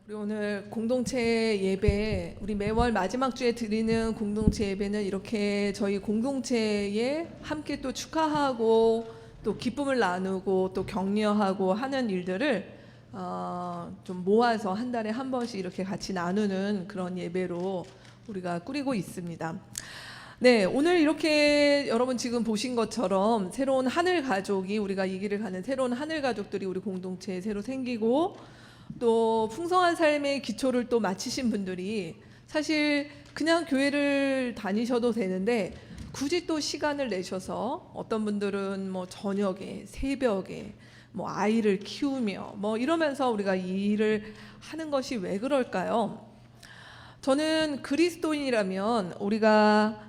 우리 오늘 공동체 예배, 우리 매월 마지막 주에 드리는 공동체 예배는 이렇게 저희 공동체에 함께 또 축하하고 또 기쁨을 나누고 또 격려하고 하는 일들을 좀 모아서 한 달에 한 번씩 이렇게 같이 나누는 그런 예배로 우리가 꾸리고 있습니다. 네, 오늘 이렇게 여러분 지금 보신 것처럼 새로운 하늘 가족이, 우리가 이 길을 가는 새로운 하늘 가족들이 우리 공동체에 새로 생기고, 또 풍성한 삶의 기초를 또 마치신 분들이 사실 그냥 교회를 다니셔도 되는데 굳이 또 시간을 내셔서, 어떤 분들은 뭐 저녁에, 새벽에 뭐 아이를 키우며 뭐 이러면서 우리가 이 일을 하는 것이 왜 그럴까요? 저는 그리스도인이라면 우리가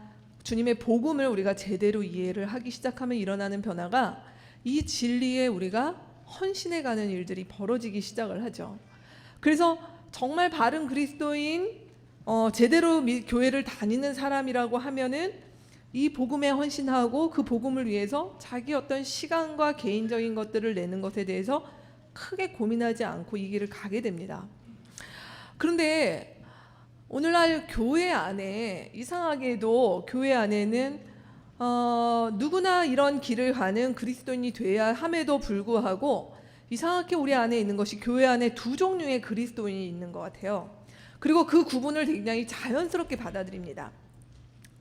주님의 복음을 우리가 제대로 이해를 하기 시작하면 일어나는 변화가, 이 진리에 우리가 헌신해가는 일들이 벌어지기 시작을 하죠. 그래서 정말 바른 그리스도인, 제대로 교회를 다니는 사람이라고 하면은 이 복음에 헌신하고 그 복음을 위해서 자기 어떤 시간과 개인적인 것들을 내는 것에 대해서 크게 고민하지 않고 이 길을 가게 됩니다. 그런데 오늘날 교회 안에, 이상하게도 교회 안에는 누구나 이런 길을 가는 그리스도인이 돼야 함에도 불구하고 이상하게 우리 안에 있는 것이, 교회 안에 두 종류의 그리스도인이 있는 것 같아요. 그리고 그 구분을 굉장히 자연스럽게 받아들입니다.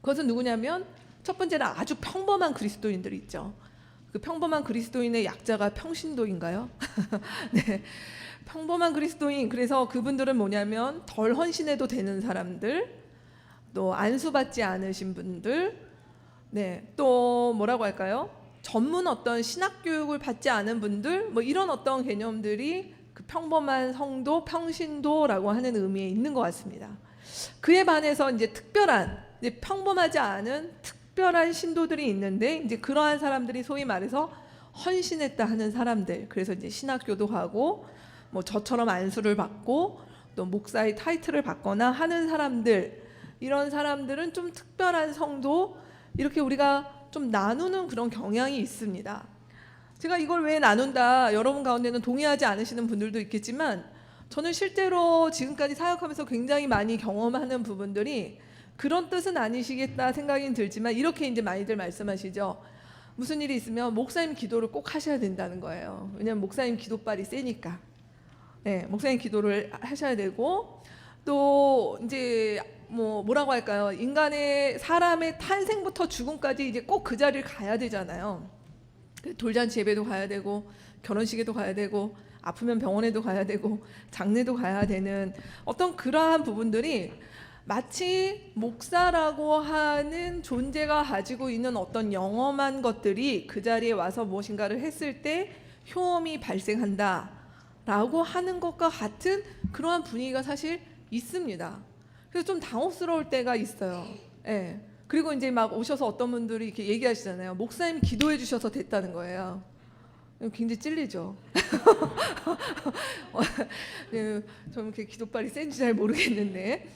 그것은 누구냐면, 첫 번째는 아주 평범한 그리스도인들이 있죠. 그 평범한 그리스도인의 약자가 평신도인가요? 네, 평범한 그리스도인. 그래서 그분들은 뭐냐면 덜 헌신해도 되는 사람들, 또 안수받지 않으신 분들, 네, 또 뭐라고 할까요? 전문 어떤 신학 교육을 받지 않은 분들, 뭐 이런 어떤 개념들이 그 평범한 성도, 평신도라고 하는 의미에 있는 것 같습니다. 그에 반해서 이제 특별한, 이제 평범하지 않은 특별한 신도들이 있는데, 이제 그러한 사람들이 소위 말해서 헌신했다 하는 사람들. 그래서 이제 신학교도 가고, 뭐 저처럼 안수를 받고, 또 목사의 타이틀을 받거나 하는 사람들, 이런 사람들은 좀 특별한 성도, 이렇게 우리가 좀 나누는 그런 경향이 있습니다. 제가 이걸 왜 나눈다, 여러분 가운데는 동의하지 않으시는 분들도 있겠지만, 저는 실제로 지금까지 사역하면서 굉장히 많이 경험하는 부분들이 그런 뜻은 아니시겠다 생각이 들지만, 이렇게 이제 많이들 말씀하시죠. 무슨 일이 있으면 목사님 기도를 꼭 하셔야 된다는 거예요. 왜냐하면 목사님 기도빨이 세니까. 네, 목사님 기도를 하셔야 되고, 또 이제 뭐라고 할까요? 인간의, 사람의 탄생부터 죽음까지 이제 꼭 그 자리를 가야 되잖아요. 돌잔치 예배도 가야 되고, 결혼식에도 가야 되고, 아프면 병원에도 가야 되고, 장례도 가야 되는 어떤 그러한 부분들이 마치 목사라고 하는 존재가 가지고 있는 어떤 영험한 것들이 그 자리에 와서 무엇인가를 했을 때 효험이 발생한다 라고 하는 것과 같은 그러한 분위기가 사실 있습니다. 그래서 좀 당혹스러울 때가 있어요. 예. 그리고 이제 막 오셔서 어떤 분들이 이렇게 얘기하시잖아요. 목사님 기도해 주셔서 됐다는 거예요. 굉장히 찔리죠. 저는 이렇게 기도빨이 센지 잘 모르겠는데.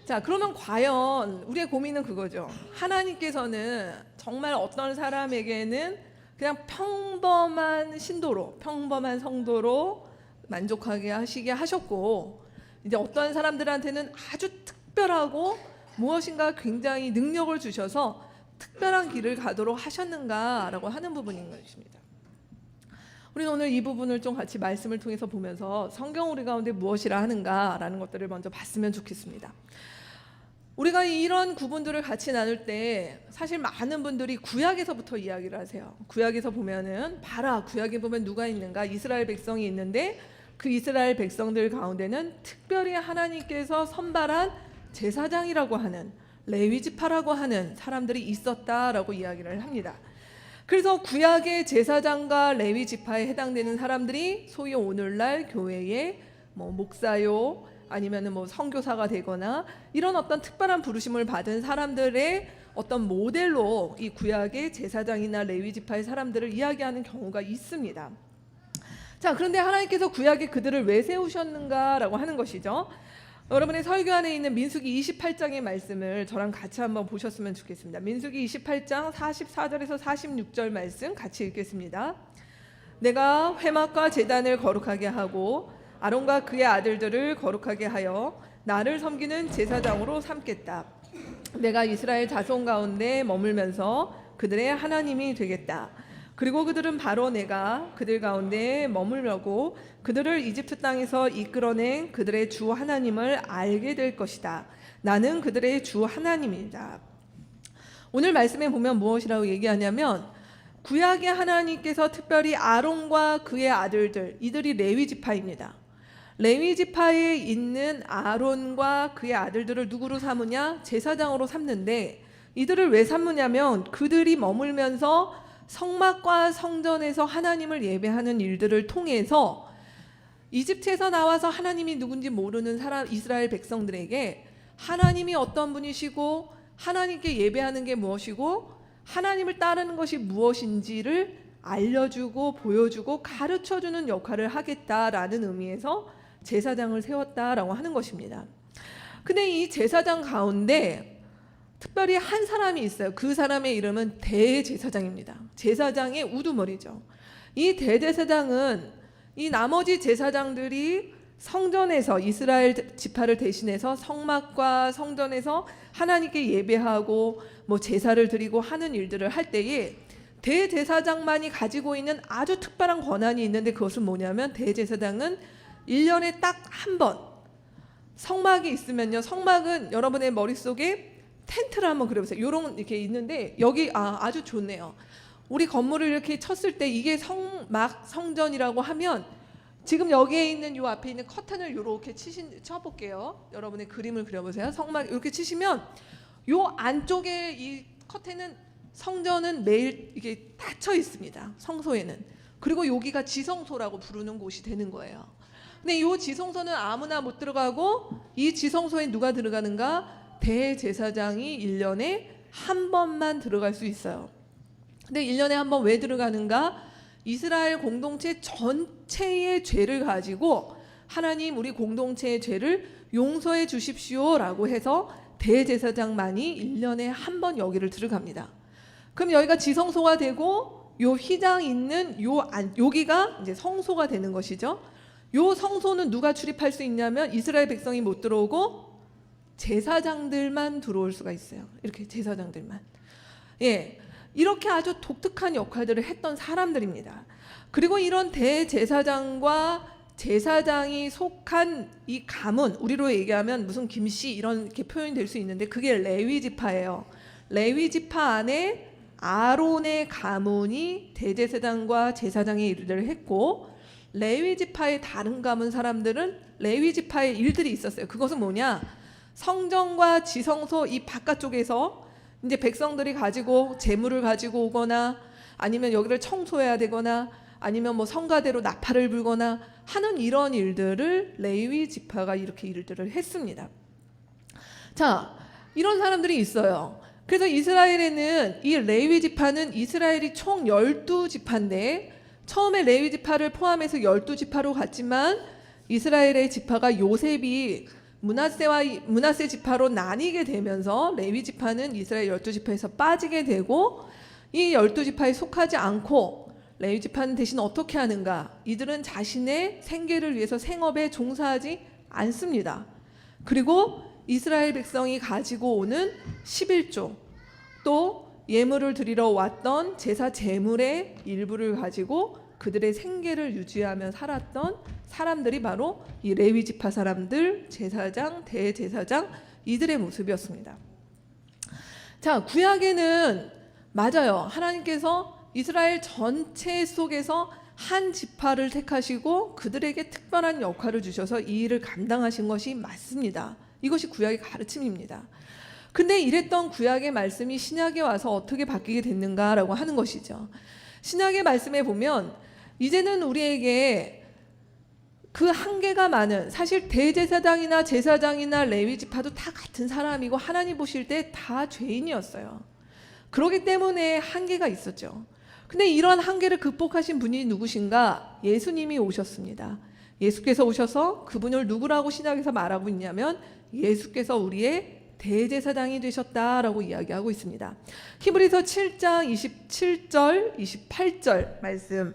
자, 그러면 과연 우리의 고민은 그거죠. 하나님께서는 정말 어떤 사람에게는 그냥 평범한 신도로, 평범한 성도로 만족하게 하시게 하셨고, 이제 어떤 사람들한테는 아주 특별하고 무엇인가 굉장히 능력을 주셔서 특별한 길을 가도록 하셨는가라고 하는 부분인 것입니다. 우리는 오늘 이 부분을 좀 같이 말씀을 통해서 보면서 성경 우리 가운데 무엇이라 하는가라는 것들을 먼저 봤으면 좋겠습니다. 우리가 이런 구분들을 같이 나눌 때 사실 많은 분들이 구약에서부터 이야기를 하세요. 구약에서 보면은, 봐라, 구약에 보면 누가 있는가? 이스라엘 백성이 있는데, 그 이스라엘 백성들 가운데는 특별히 하나님께서 선발한 제사장이라고 하는, 레위지파라고 하는 사람들이 있었다라고 이야기를 합니다. 그래서 구약의 제사장과 레위지파에 해당되는 사람들이 소위 오늘날 교회의 뭐 목사요, 아니면은 뭐 선교사가 되거나 이런 어떤 특별한 부르심을 받은 사람들의 어떤 모델로 이 구약의 제사장이나 레위지파의 사람들을 이야기하는 경우가 있습니다. 자, 그런데 하나님께서 구약에 그들을 왜 세우셨는가라고 하는 것이죠. 여러분의 설교 안에 있는 민수기 28장의 말씀을 저랑 같이 한번 보셨으면 좋겠습니다. 민수기 28장 44절에서 46절 말씀 같이 읽겠습니다. 내가 회막과 제단을 거룩하게 하고 아론과 그의 아들들을 거룩하게 하여 나를 섬기는 제사장으로 삼겠다. 내가 이스라엘 자손 가운데 머물면서 그들의 하나님이 되겠다. 그리고 그들은 바로 내가 그들 가운데 머물려고 그들을 이집트 땅에서 이끌어낸 그들의 주 하나님을 알게 될 것이다. 나는 그들의 주 하나님이다. 오늘 말씀에 보면 무엇이라고 얘기하냐면 구약의 하나님께서 특별히 아론과 그의 아들들, 이들이 레위 지파입니다. 레위 지파에 있는 아론과 그의 아들들을 누구로 삼으냐? 제사장으로 삼는데, 이들을 왜 삼느냐면 그들이 머물면서 성막과 성전에서 하나님을 예배하는 일들을 통해서 이집트에서 나와서 하나님이 누군지 모르는 이스라엘 백성들에게 하나님이 어떤 분이시고 하나님께 예배하는 게 무엇이고 하나님을 따르는 것이 무엇인지를 알려주고 보여주고 가르쳐주는 역할을 하겠다라는 의미에서 제사장을 세웠다라고 하는 것입니다. 근데 이 제사장 가운데 특별히 한 사람이 있어요. 그 사람의 이름은 대제사장입니다. 제사장의 우두머리죠. 이 대제사장은 이 나머지 제사장들이 성전에서 이스라엘 지파를 대신해서 성막과 성전에서 하나님께 예배하고 제사를 드리고 하는 일들을 할 때에 대제사장만이 가지고 있는 아주 특별한 권한이 있는데, 그것은 뭐냐면 대제사장은 1년에 딱 한 번 성막이 있으면요, 성막은 여러분의 머릿속에 텐트를 한번 그려보세요. 요런 이렇게 있는데 여기 아주 좋네요. 우리 건물을 이렇게 쳤을 때 이게 성막 성전이라고 하면 지금 여기에 있는 요 앞에 있는 커튼을 이렇게 쳐볼게요. 여러분의 그림을 그려보세요. 성막 이렇게 치시면 요 안쪽에 이 커튼은 성전은 매일 이게 닫혀 있습니다. 성소에는. 그리고 여기가 지성소라고 부르는 곳이 되는 거예요. 근데 이 지성소는 아무나 못 들어가고 이 지성소에 누가 들어가는가? 대제사장이 1년에 한 번만 들어갈 수 있어요. 근데 1년에 한 번 왜 들어가는가? 이스라엘 공동체 전체의 죄를 가지고 하나님 우리 공동체의 죄를 용서해 주십시오라고 해서 대제사장만이 1년에 한 번 여기를 들어갑니다. 그럼 여기가 지성소가 되고 요 휘장 있는 여기가 이제 성소가 되는 것이죠. 요 성소는 누가 출입할 수 있냐면 이스라엘 백성이 못 들어오고 제사장들만 들어올 수가 있어요. 이렇게 제사장들만. 이렇게 아주 독특한 역할들을 했던 사람들입니다. 그리고 이런 대제사장과 제사장이 속한 이 가문, 우리로 얘기하면 무슨 김씨 이런 이렇게 표현이 될 수 있는데 그게 레위 지파예요. 레위 지파 안에 아론의 가문이 대제사장과 제사장의 일을 했고, 레위 지파의 다른 가문 사람들은 레위 지파의 일들이 있었어요. 그것은 뭐냐? 성전과 지성소 이 바깥쪽에서 이제 백성들이 가지고 재물을 가지고 오거나 아니면 여기를 청소해야 되거나 아니면 성가대로 나팔을 불거나 하는 이런 일들을 레위 지파가 이렇게 일들을 했습니다. 자, 이런 사람들이 있어요. 그래서 이스라엘에는 이 레위 지파는 이스라엘이 총 12지파인데 처음에 레위 지파를 포함해서 12지파로 갔지만 이스라엘의 지파가 요셉이 므낫세 지파로 나뉘게 되면서 레위 지파는 이스라엘 12지파에서 빠지게 되고, 이 12지파에 속하지 않고 레위 지파는 대신 어떻게 하는가? 이들은 자신의 생계를 위해서 생업에 종사하지 않습니다. 그리고 이스라엘 백성이 가지고 오는 11조 또 예물을 드리러 왔던 제사 제물의 일부를 가지고 그들의 생계를 유지하며 살았던 사람들이 바로 이 레위 지파 사람들, 제사장, 대제사장 이들의 모습이었습니다. 자, 구약에는 맞아요. 하나님께서 이스라엘 전체 속에서 한 지파를 택하시고 그들에게 특별한 역할을 주셔서 이 일을 감당하신 것이 맞습니다. 이것이 구약의 가르침입니다. 근데 이랬던 구약의 말씀이 신약에 와서 어떻게 바뀌게 됐는가라고 하는 것이죠. 신약의 말씀에 보면 이제는 우리에게 그 한계가 많은, 사실 대제사장이나 제사장이나 레위 지파도 다 같은 사람이고 하나님 보실 때 다 죄인이었어요. 그렇기 때문에 한계가 있었죠. 근데 이런 한계를 극복하신 분이 누구신가? 예수님이 오셨습니다. 예수께서 오셔서 그분을 누구라고 신약에서 말하고 있냐면 예수께서 우리의 대제사장이 되셨다라고 이야기하고 있습니다. 히브리서 7장 27절 28절 말씀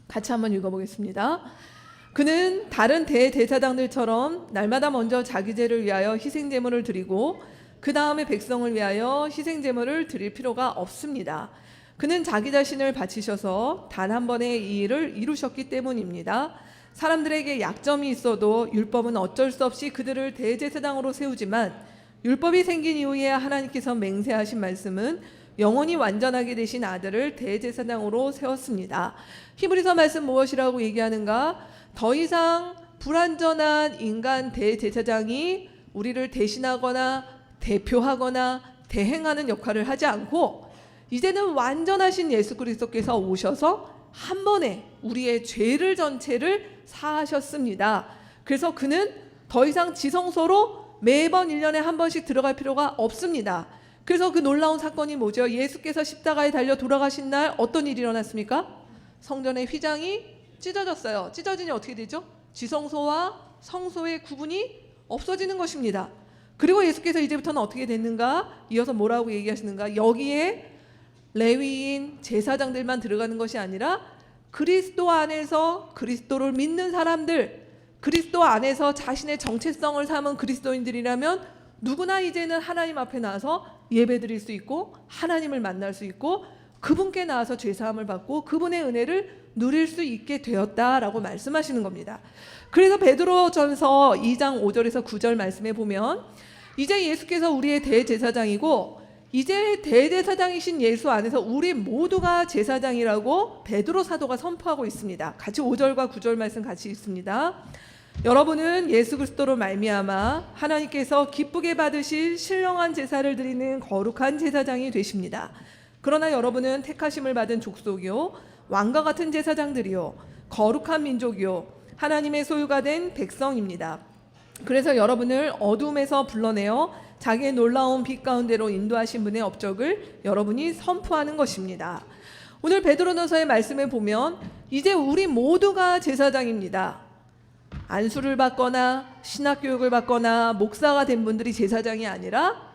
같이 한번 읽어보겠습니다. 그는 다른 대제사장들처럼 날마다 먼저 자기 죄를 위하여 희생제물을 드리고 그 다음에 백성을 위하여 희생제물을 드릴 필요가 없습니다. 그는 자기 자신을 바치셔서 단 한 번의 이 일을 이루셨기 때문입니다. 사람들에게 약점이 있어도 율법은 어쩔 수 없이 그들을 대제사장으로 세우지만 율법이 생긴 이후에 하나님께서 맹세하신 말씀은 영원히 완전하게 되신 아들을 대제사장으로 세웠습니다. 히브리서 말씀 무엇이라고 얘기하는가? 더 이상 불완전한 인간 대제사장이 우리를 대신하거나 대표하거나 대행하는 역할을 하지 않고 이제는 완전하신 예수 그리스도께서 오셔서 한 번에 우리의 죄를 전체를 사하셨습니다. 그래서 그는 더 이상 지성소로 매번 1년에 한 번씩 들어갈 필요가 없습니다. 그래서 그 놀라운 사건이 뭐죠? 예수께서 십자가에 달려 돌아가신 날 어떤 일이 일어났습니까? 성전의 휘장이 찢어졌어요. 찢어지니 어떻게 되죠? 지성소와 성소의 구분이 없어지는 것입니다. 그리고 예수께서 이제부터는 어떻게 됐는가? 이어서 뭐라고 얘기하시는가? 여기에 레위인 제사장들만 들어가는 것이 아니라 그리스도 안에서 그리스도를 믿는 사람들, 그리스도 안에서 자신의 정체성을 삼은 그리스도인들이라면 누구나 이제는 하나님 앞에 나와서 예배드릴 수 있고 하나님을 만날 수 있고 그분께 나와서 죄사함을 받고 그분의 은혜를 누릴 수 있게 되었다라고 말씀하시는 겁니다. 그래서 베드로전서 2장 5절에서 9절 말씀에 보면 이제 예수께서 우리의 대제사장이고 이제 대제사장이신 예수 안에서 우리 모두가 제사장이라고 베드로 사도가 선포하고 있습니다. 같이 5절과 9절 말씀 같이 읽습니다. 여러분은 예수 그리스도로 말미암아 하나님께서 기쁘게 받으실 신령한 제사를 드리는 거룩한 제사장이 되십니다. 그러나 여러분은 택하심을 받은 족속이요 왕과 같은 제사장들이요 거룩한 민족이요 하나님의 소유가 된 백성입니다. 그래서 여러분을 어둠에서 불러내어 자기의 놀라운 빛 가운데로 인도하신 분의 업적을 여러분이 선포하는 것입니다. 오늘 베드로전서의 말씀에 보면 이제 우리 모두가 제사장입니다. 안수를 받거나 신학교육을 받거나 목사가 된 분들이 제사장이 아니라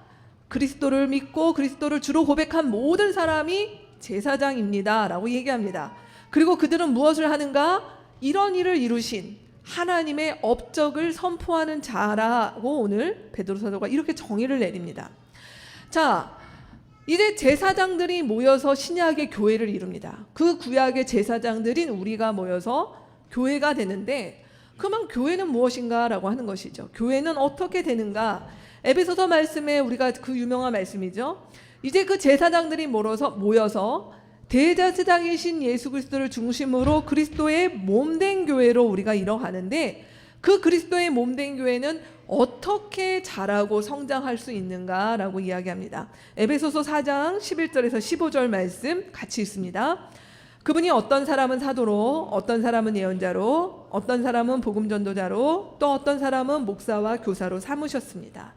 그리스도를 믿고 그리스도를 주로 고백한 모든 사람이 제사장입니다 라고 얘기합니다. 그리고 그들은 무엇을 하는가? 이런 일을 이루신 하나님의 업적을 선포하는 자라고 오늘 베드로 사도가 이렇게 정의를 내립니다. 자, 이제 제사장들이 모여서 신약의 교회를 이룹니다. 그 구약의 제사장들인 우리가 모여서 교회가 되는데 그러면 교회는 무엇인가 라고 하는 것이죠. 교회는 어떻게 되는가? 에베소서 말씀에 우리가 그 유명한 말씀이죠. 이제 그 제사장들이 모여서 대제사장이신 예수 그리스도를 중심으로 그리스도의 몸된 교회로 우리가 이뤄가는데 그 그리스도의 몸된 교회는 어떻게 자라고 성장할 수 있는가라고 이야기합니다. 에베소서 4장 11절에서 15절 말씀 같이 읽습니다. 그분이 어떤 사람은 사도로, 어떤 사람은 예언자로, 어떤 사람은 복음 전도자로, 또 어떤 사람은 목사와 교사로 삼으셨습니다.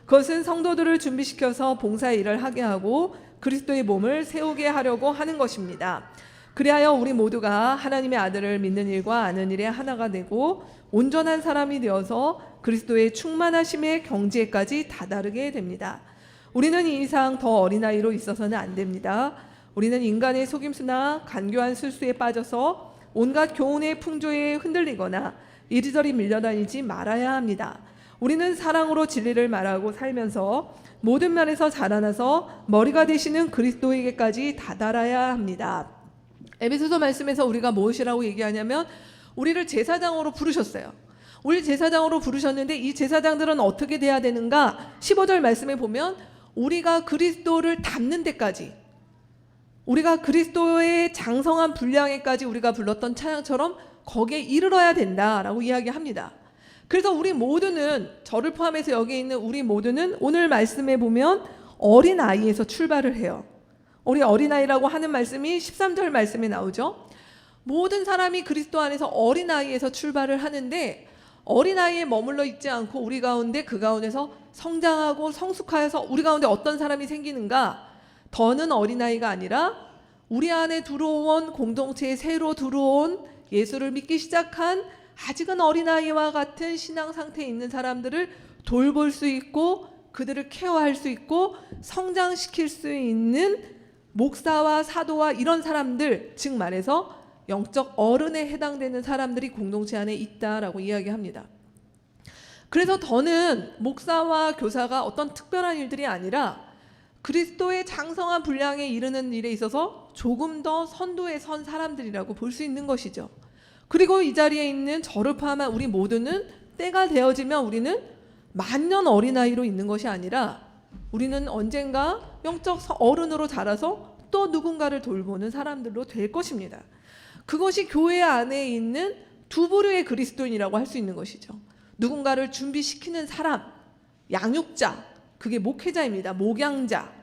그것은 성도들을 준비시켜서 봉사의 일을 하게 하고 그리스도의 몸을 세우게 하려고 하는 것입니다. 그리하여 우리 모두가 하나님의 아들을 믿는 일과 아는 일에 하나가 되고 온전한 사람이 되어서 그리스도의 충만하심의 경지에까지 다다르게 됩니다. 우리는 이 이상 더 어린아이로 있어서는 안 됩니다. 우리는 인간의 속임수나 간교한 술수에 빠져서 온갖 교훈의 풍조에 흔들리거나 이리저리 밀려다니지 말아야 합니다. 우리는 사랑으로 진리를 말하고 살면서 모든 면에서 자라나서 머리가 되시는 그리스도에게까지 다다라야 합니다. 에베소서 말씀에서 우리가 무엇이라고 얘기하냐면 우리를 제사장으로 부르셨어요. 우리 제사장으로 부르셨는데 이 제사장들은 어떻게 돼야 되는가? 15절 말씀에 보면 우리가 그리스도를 닮는 데까지, 우리가 그리스도의 장성한 분량에까지 우리가 불렀던 찬양처럼 거기에 이르러야 된다라고 이야기합니다. 그래서 우리 모두는, 저를 포함해서 여기 있는 우리 모두는 오늘 말씀에 보면 어린아이에서 출발을 해요. 우리 어린아이라고 하는 말씀이 13절 말씀에 나오죠. 모든 사람이 그리스도 안에서 어린아이에서 출발을 하는데 어린아이에 머물러 있지 않고 우리 가운데 그 가운데서 성장하고 성숙하여서 우리 가운데 어떤 사람이 생기는가? 더는 어린아이가 아니라 우리 안에 들어온 공동체에 새로 들어온 예수를 믿기 시작한 아직은 어린아이와 같은 신앙 상태에 있는 사람들을 돌볼 수 있고 그들을 케어할 수 있고 성장시킬 수 있는 목사와 사도와 이런 사람들, 즉 말해서 영적 어른에 해당되는 사람들이 공동체 안에 있다라고 이야기합니다. 그래서 더는 목사와 교사가 어떤 특별한 일들이 아니라 그리스도의 장성한 분량에 이르는 일에 있어서 조금 더 선두에 선 사람들이라고 볼 수 있는 것이죠. 그리고 이 자리에 있는 저를 포함한 우리 모두는 때가 되어지면 우리는 만년 어린아이로 있는 것이 아니라 우리는 언젠가 영적 어른으로 자라서 또 누군가를 돌보는 사람들로 될 것입니다. 그것이 교회 안에 있는 두 부류의 그리스도인이라고 할 수 있는 것이죠. 누군가를 준비시키는 사람, 양육자, 그게 목회자입니다. 목양자.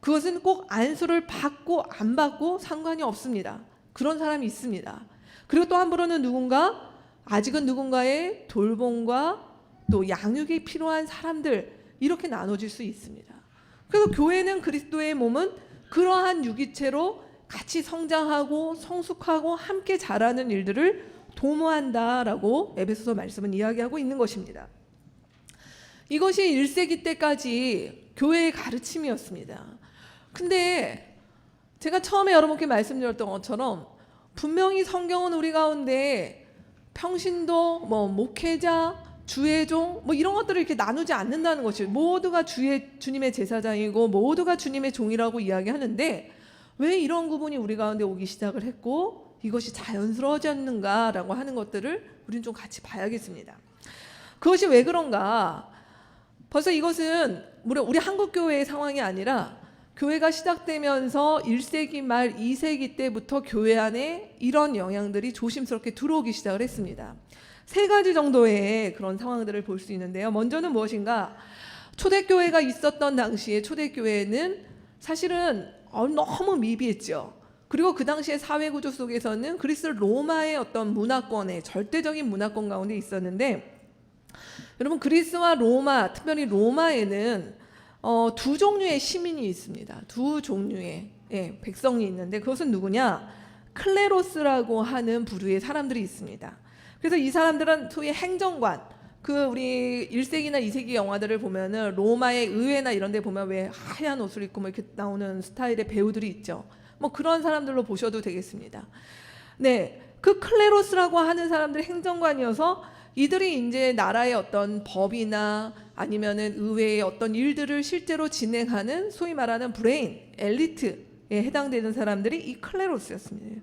그것은 꼭 안수를 받고 안 받고 상관이 없습니다. 그런 사람이 있습니다. 그리고 또 한 부류는 아직은 누군가의 돌봄과 또 양육이 필요한 사람들, 이렇게 나눠질 수 있습니다. 그래서 교회는 그리스도의 몸은 그러한 유기체로 같이 성장하고 성숙하고 함께 자라는 일들을 도모한다라고 에베소서 말씀은 이야기하고 있는 것입니다. 이것이 1세기 때까지 교회의 가르침이었습니다. 근데 제가 처음에 여러분께 말씀드렸던 것처럼 분명히 성경은 우리 가운데 평신도, 목회자, 주의종 이런 것들을 이렇게 나누지 않는다는 것이, 모두가 주님의 제사장이고 모두가 주님의 종이라고 이야기하는데 왜 이런 구분이 우리 가운데 오기 시작을 했고 이것이 자연스러워졌는가라고 하는 것들을 우리는 좀 같이 봐야겠습니다. 그것이 왜 그런가? 벌써 이것은 우리 한국교회의 상황이 아니라 교회가 시작되면서 1세기 말 2세기 때부터 교회 안에 이런 영향들이 조심스럽게 들어오기 시작을 했습니다. 세 가지 정도의 그런 상황들을 볼 수 있는데요. 먼저는 무엇인가? 초대교회가 있었던 당시에 초대교회는 사실은 너무 미비했죠. 그리고 그 당시의 사회구조 속에서는 그리스 로마의 어떤 문화권의 절대적인 문화권 가운데 있었는데, 여러분 그리스와 로마, 특별히 로마에는 두 종류의 시민이 있습니다. 두 종류의 백성이 있는데 그것은 누구냐? 클레로스라고 하는 부류의 사람들이 있습니다. 그래서 이 사람들은 소위 행정관, 우리 1세기나 2세기 영화들을 보면은 로마의 의회나 이런 데 보면 왜 하얀 옷을 입고 이렇게 나오는 스타일의 배우들이 있죠. 그런 사람들로 보셔도 되겠습니다. 네, 그 클레로스라고 하는 사람들이 행정관이어서 이들이 이제 나라의 어떤 법이나 아니면은 의회의 어떤 일들을 실제로 진행하는 소위 말하는 브레인, 엘리트에 해당되는 사람들이 이 클레로스였습니다.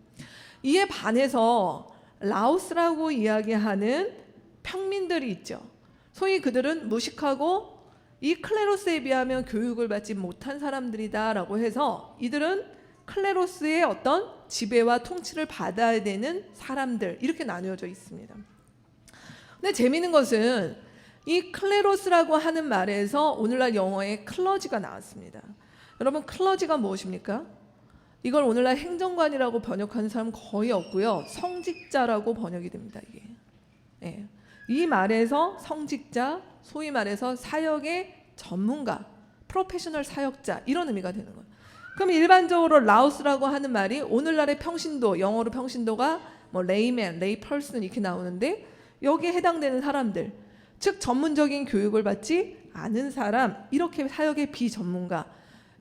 이에 반해서 라오스라고 이야기하는 평민들이 있죠. 소위 그들은 무식하고 이 클레로스에 비하면 교육을 받지 못한 사람들이다라고 해서 이들은 클레로스의 어떤 지배와 통치를 받아야 되는 사람들, 이렇게 나누어져 있습니다. 근데 재미있는 것은 이 클레로스라고 하는 말에서 오늘날 영어에 클러지가 나왔습니다. 여러분 클러지가 무엇입니까? 이걸 오늘날 행정관이라고 번역하는 사람은 거의 없고요. 성직자라고 번역이 됩니다. 이게. 네. 이 말에서 성직자, 소위 말해서 사역의 전문가, 프로페셔널 사역자, 이런 의미가 되는 거예요. 그럼 일반적으로 라오스라고 하는 말이 오늘날의 평신도, 영어로 평신도가 레이맨, 레이 펄슨 이렇게 나오는데 여기에 해당되는 사람들, 즉 전문적인 교육을 받지 않은 사람, 이렇게 사역의 비전문가,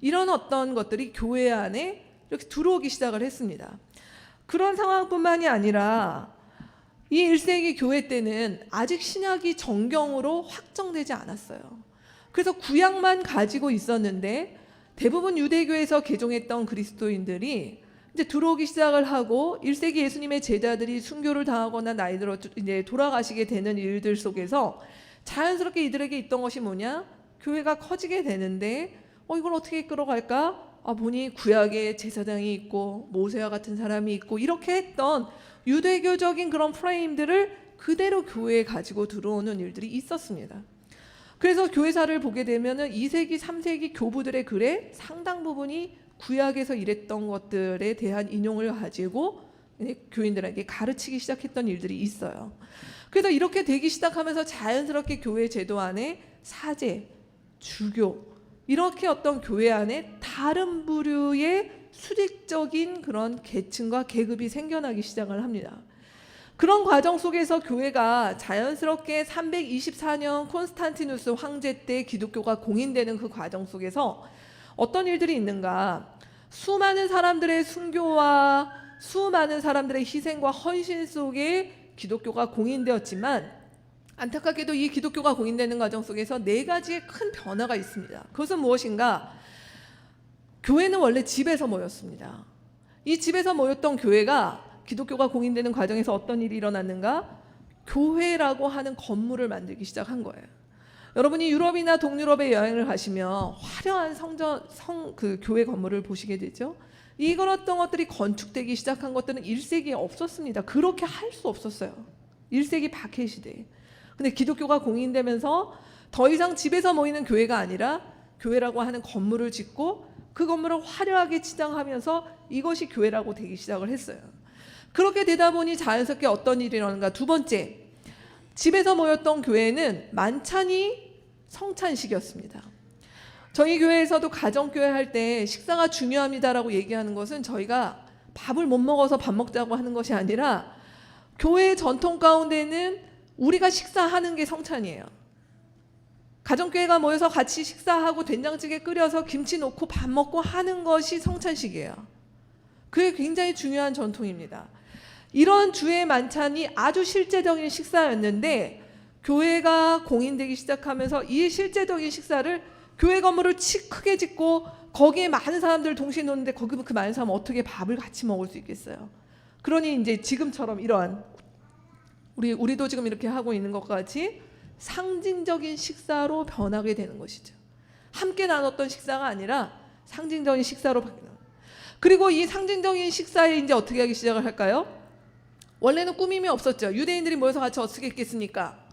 이런 어떤 것들이 교회 안에 이렇게 들어오기 시작을 했습니다. 그런 상황뿐만이 아니라 이 1세기 교회 때는 아직 신약이 정경으로 확정되지 않았어요. 그래서 구약만 가지고 있었는데 대부분 유대교에서 개종했던 그리스도인들이 이제 들어오기 시작을 하고 1세기 예수님의 제자들이 순교를 당하거나 나이 들어 이제 돌아가시게 되는 일들 속에서 자연스럽게 이들에게 있던 것이 뭐냐? 교회가 커지게 되는데 이걸 어떻게 끌어갈까? 보니 구약에 제사장이 있고 모세와 같은 사람이 있고 이렇게 했던 유대교적인 그런 프레임들을 그대로 교회에 가지고 들어오는 일들이 있었습니다. 그래서 교회사를 보게 되면은 2세기, 3세기 교부들의 글에 상당 부분이 구약에서 이랬던 것들에 대한 인용을 가지고 교인들에게 가르치기 시작했던 일들이 있어요. 그래서 이렇게 되기 시작하면서 자연스럽게 교회 제도 안에 사제, 주교, 이렇게 어떤 교회 안에 다른 부류의 수직적인 그런 계층과 계급이 생겨나기 시작을 합니다. 그런 과정 속에서 교회가 자연스럽게 324년 콘스탄티누스 황제 때 기독교가 공인되는 그 과정 속에서 어떤 일들이 있는가? 수많은 사람들의 순교와 수많은 사람들의 희생과 헌신 속에 기독교가 공인되었지만 안타깝게도 이 기독교가 공인되는 과정 속에서 네 가지의 큰 변화가 있습니다. 그것은 무엇인가? 교회는 원래 집에서 모였습니다. 이 집에서 모였던 교회가 기독교가 공인되는 과정에서 어떤 일이 일어났는가? 교회라고 하는 건물을 만들기 시작한 거예요. 여러분이 유럽이나 동유럽에 여행을 가시면 화려한 그 교회 건물을 보시게 되죠. 이런 어떤 것들이 건축되기 시작한 것들은 1세기에 없었습니다. 그렇게 할 수 없었어요. 1세기 박해 시대에. 근데 기독교가 공인되면서 더 이상 집에서 모이는 교회가 아니라 교회라고 하는 건물을 짓고 그 건물을 화려하게 치장하면서 이것이 교회라고 되기 시작을 했어요. 그렇게 되다 보니 자연스럽게 어떤 일이 일어나는가? 두 번째, 집에서 모였던 교회는 만찬이 성찬식이었습니다. 저희 교회에서도 가정교회 할 때 식사가 중요합니다라고 얘기하는 것은 저희가 밥을 못 먹어서 밥 먹자고 하는 것이 아니라 교회의 전통 가운데는 우리가 식사하는 게 성찬이에요. 가정교회가 모여서 같이 식사하고 된장찌개 끓여서 김치 넣고 밥 먹고 하는 것이 성찬식이에요. 그게 굉장히 중요한 전통입니다. 이런 주의 만찬이 아주 실제적인 식사였는데 교회가 공인되기 시작하면서 이 실제적인 식사를 교회 건물을 크게 짓고 거기에 많은 사람들 동시에 놓는데 거기 그 많은 사람 어떻게 밥을 같이 먹을 수 있겠어요? 그러니 이제 지금처럼 이러한 우리도 지금 이렇게 하고 있는 것과 같이 상징적인 식사로 변하게 되는 것이죠. 함께 나눴던 식사가 아니라 상징적인 식사로 바뀌는 거예요. 그리고 이 상징적인 식사에 이제 어떻게 하기 시작을 할까요? 원래는 꾸밈이 없었죠. 유대인들이 모여서 같이 어떻게 했겠습니까?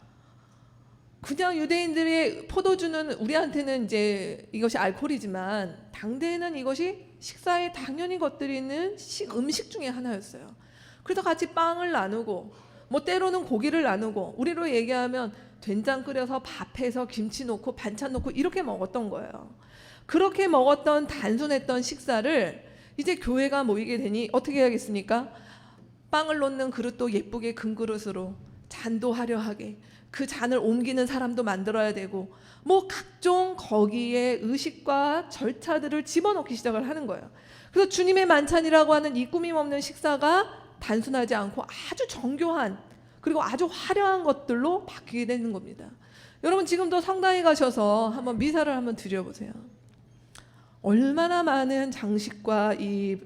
그냥 유대인들의 포도주는 우리한테는 이제 이것이 알코올이지만 당대에는 이것이 식사에 당연히 겉들이는 음식 중에 하나였어요. 그래서 같이 빵을 나누고 뭐 때로는 고기를 나누고 우리로 얘기하면 된장 끓여서 밥해서 김치 넣고 반찬 넣고 이렇게 먹었던 거예요. 그렇게 먹었던 단순했던 식사를 이제 교회가 모이게 되니 어떻게 해야겠습니까? 빵을 넣는 그릇도 예쁘게 금그릇으로 잔도 화려하게 그 잔을 옮기는 사람도 만들어야 되고 뭐 각종 거기에 의식과 절차들을 집어넣기 시작을 하는 거예요. 그래서 주님의 만찬이라고 하는 이 꾸밈 없는 식사가 단순하지 않고 아주 정교한 그리고 아주 화려한 것들로 바뀌게 되는 겁니다. 여러분 지금도 성당에 가셔서 한번 미사를 한번 드려보세요. 얼마나 많은 장식과 이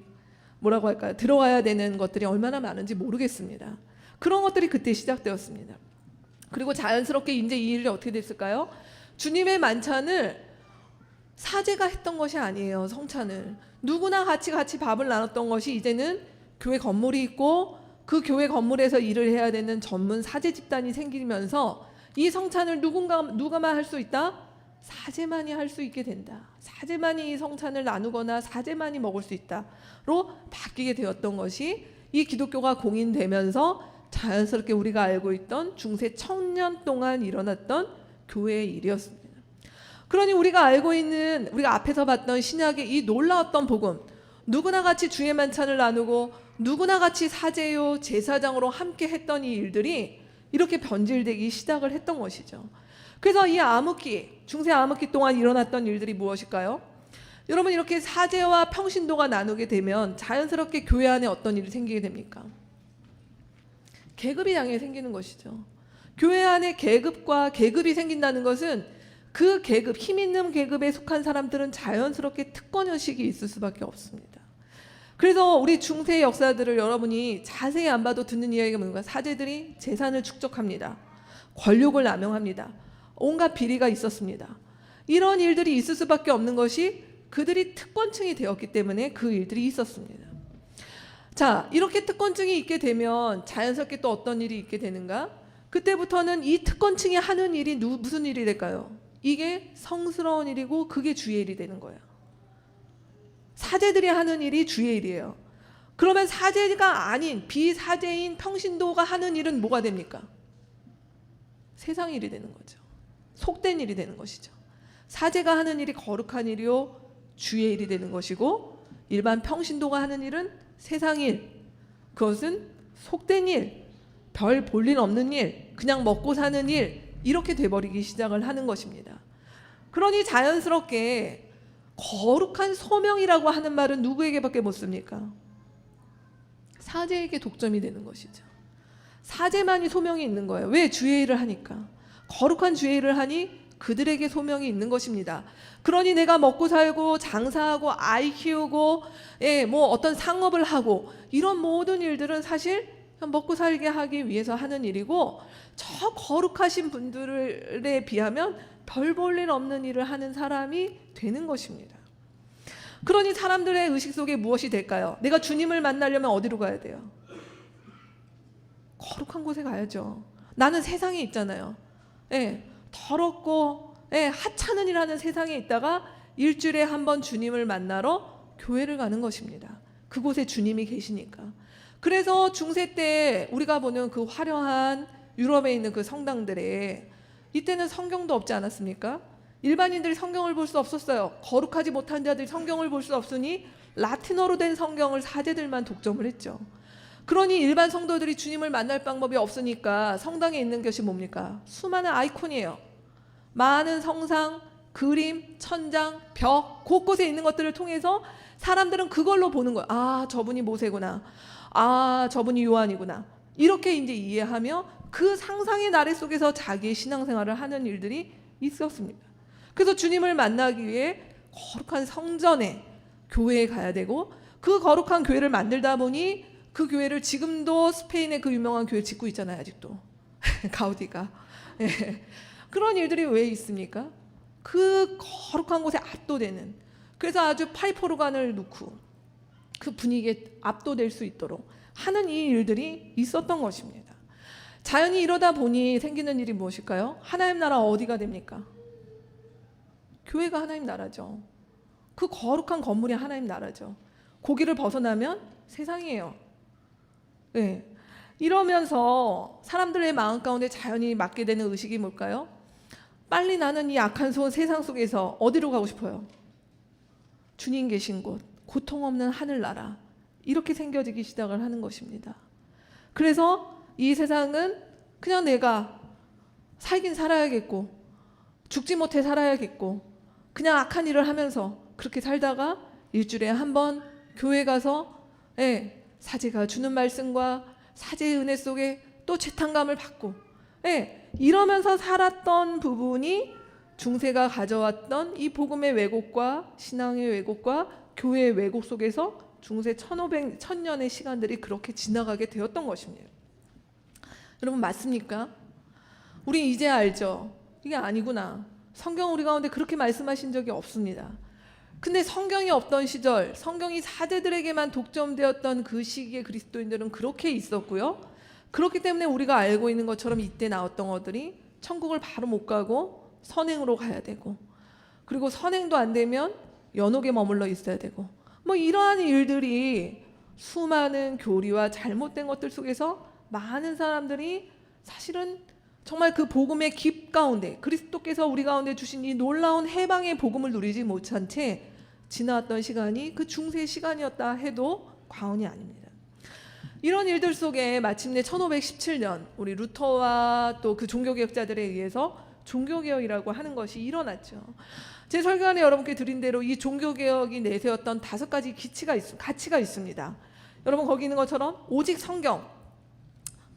뭐라고 할까요? 들어가야 되는 것들이 얼마나 많은지 모르겠습니다. 그런 것들이 그때 시작되었습니다. 그리고 자연스럽게 이제 이 일이 어떻게 됐을까요? 주님의 만찬을 사제가 했던 것이 아니에요. 성찬을 누구나 같이 밥을 나눴던 것이 이제는 교회 건물이 있고 그 교회 건물에서 일을 해야 되는 전문 사제 집단이 생기면서 이 성찬을 누가만 할 수 있다? 사제만이 할 수 있게 된다. 사제만이 이 성찬을 나누거나 사제만이 먹을 수 있다로 바뀌게 되었던 것이 이 기독교가 공인되면서 자연스럽게 우리가 알고 있던 중세 1000년 동안 일어났던 교회의 일이었습니다. 그러니 우리가 알고 있는 우리가 앞에서 봤던 신약의 이 놀라웠던 복음, 누구나 같이 주의 만찬을 나누고 누구나 같이 사제요 제사장으로 함께 했던 이 일들이 이렇게 변질되기 시작을 했던 것이죠. 그래서 이 암흑기, 중세 암흑기 동안 일어났던 일들이 무엇일까요? 여러분 이렇게 사제와 평신도가 나누게 되면 자연스럽게 교회 안에 어떤 일이 생기게 됩니까? 계급이 당연히 생기는 것이죠. 교회 안에 계급과 계급이 생긴다는 것은 그 계급, 힘 있는 계급에 속한 사람들은 자연스럽게 특권의식이 있을 수밖에 없습니다. 그래서 우리 중세의 역사들을 여러분이 자세히 안 봐도 듣는 이야기가 뭔가 사제들이 재산을 축적합니다. 권력을 남용합니다. 온갖 비리가 있었습니다. 이런 일들이 있을 수밖에 없는 것이 그들이 특권층이 되었기 때문에 그 일들이 있었습니다. 자, 이렇게 특권층이 있게 되면 자연스럽게 또 어떤 일이 있게 되는가? 그때부터는 이 특권층이 하는 일이 무슨 일이 될까요? 이게 성스러운 일이고 그게 주의 일이 되는 거예요. 사제들이 하는 일이 주의 일이에요. 그러면 사제가 아닌 비사제인 평신도가 하는 일은 뭐가 됩니까? 세상 일이 되는 거죠. 속된 일이 되는 것이죠. 사제가 하는 일이 거룩한 일이요 주의 일이 되는 것이고 일반 평신도가 하는 일은 세상 일, 그것은 속된 일, 별 볼 일 없는 일, 그냥 먹고 사는 일, 이렇게 돼버리기 시작을 하는 것입니다. 그러니 자연스럽게 거룩한 소명이라고 하는 말은 누구에게밖에 못 씁니까? 사제에게 독점이 되는 것이죠. 사제만이 소명이 있는 거예요. 왜? 주의 일을 하니까. 거룩한 주의 일을 하니 그들에게 소명이 있는 것입니다. 그러니 내가 먹고 살고 장사하고 아이 키우고 뭐 어떤 상업을 하고 이런 모든 일들은 사실 먹고 살게 하기 위해서 하는 일이고, 저 거룩하신 분들에 비하면 별 볼 일 없는 일을 하는 사람이 되는 것입니다. 그러니 사람들의 의식 속에 무엇이 될까요? 내가 주님을 만나려면 어디로 가야 돼요? 거룩한 곳에 가야죠. 나는 세상에 있잖아요. 더럽고 하찮은 일 하는 세상에 있다가 일주일에 한 번 주님을 만나러 교회를 가는 것입니다. 그곳에 주님이 계시니까. 그래서 중세 때 우리가 보는 그 화려한 유럽에 있는 그 성당들에 이때는 성경도 없지 않았습니까? 일반인들이 성경을 볼 수 없었어요. 거룩하지 못한 자들이 성경을 볼 수 없으니 라틴어로 된 성경을 사제들만 독점을 했죠. 그러니 일반 성도들이 주님을 만날 방법이 없으니까 성당에 있는 것이 뭡니까? 수많은 아이콘이에요. 많은 성상, 그림, 천장, 벽 곳곳에 있는 것들을 통해서 사람들은 그걸로 보는 거예요. 아, 저분이 모세구나. 아, 저분이 요한이구나. 이렇게 이제 이해하며 그 상상의 나래 속에서 자기의 신앙생활을 하는 일들이 있었습니다. 그래서 주님을 만나기 위해 거룩한 성전에, 교회에 가야 되고, 그 거룩한 교회를 만들다 보니 그 교회를 지금도 스페인의 그 유명한 교회 짓고 있잖아요. 아직도 가우디가. 그런 일들이 왜 있습니까? 그 거룩한 곳에 압도되는, 그래서 아주 파이포르간을 놓고 그 분위기에 압도될 수 있도록 하는 이 일들이 있었던 것입니다. 자연히 이러다 보니 생기는 일이 무엇일까요? 하나님 나라 어디가 됩니까? 교회가 하나님 나라죠. 그 거룩한 건물이 하나님 나라죠. 거기를 벗어나면 세상이에요. 이러면서 사람들의 마음 가운데 자연히 맡게 되는 의식이 뭘까요? 빨리 나는 이 악한 세상 속에서 어디로 가고 싶어요? 주님 계신 곳, 고통 없는 하늘나라, 이렇게 생겨지기 시작을 하는 것입니다. 그래서 이 세상은 그냥 내가 살긴 살아야겠고 죽지 못해 살아야겠고 그냥 악한 일을 하면서 그렇게 살다가 일주일에 한 번 교회 가서 사제가 주는 말씀과 사제의 은혜 속에 또 채탄감을 받고 이러면서 살았던 부분이 중세가 가져왔던 이 복음의 왜곡과 신앙의 왜곡과 교회의 왜곡 속에서 중세 1000년의 시간들이 그렇게 지나가게 되었던 것입니다. 여러분 맞습니까? 우리 이제 알죠? 이게 아니구나. 성경 우리 가운데 그렇게 말씀하신 적이 없습니다. 근데 성경이 없던 시절, 성경이 사제들에게만 독점되었던 그 시기에 그리스도인들은 그렇게 있었고요. 그렇기 때문에 우리가 알고 있는 것처럼 이때 나왔던 것들이 천국을 바로 못 가고 선행으로 가야 되고, 그리고 선행도 안 되면 연옥에 머물러 있어야 되고, 뭐 이러한 일들이 수많은 교리와 잘못된 것들 속에서 많은 사람들이 사실은 정말 그 복음의 깊 가운데 그리스도께서 우리 가운데 주신 이 놀라운 해방의 복음을 누리지 못한 채 지나왔던 시간이 그 중세 시간이었다 해도 과언이 아닙니다. 이런 일들 속에 마침내 1517년 우리 루터와 또 그 종교개혁자들에 의해서 종교개혁이라고 하는 것이 일어났죠. 제 설교안에 여러분께 드린 대로 이 종교개혁이 내세웠던 5가지 가치가 있습니다. 여러분 거기 있는 것처럼 오직 성경,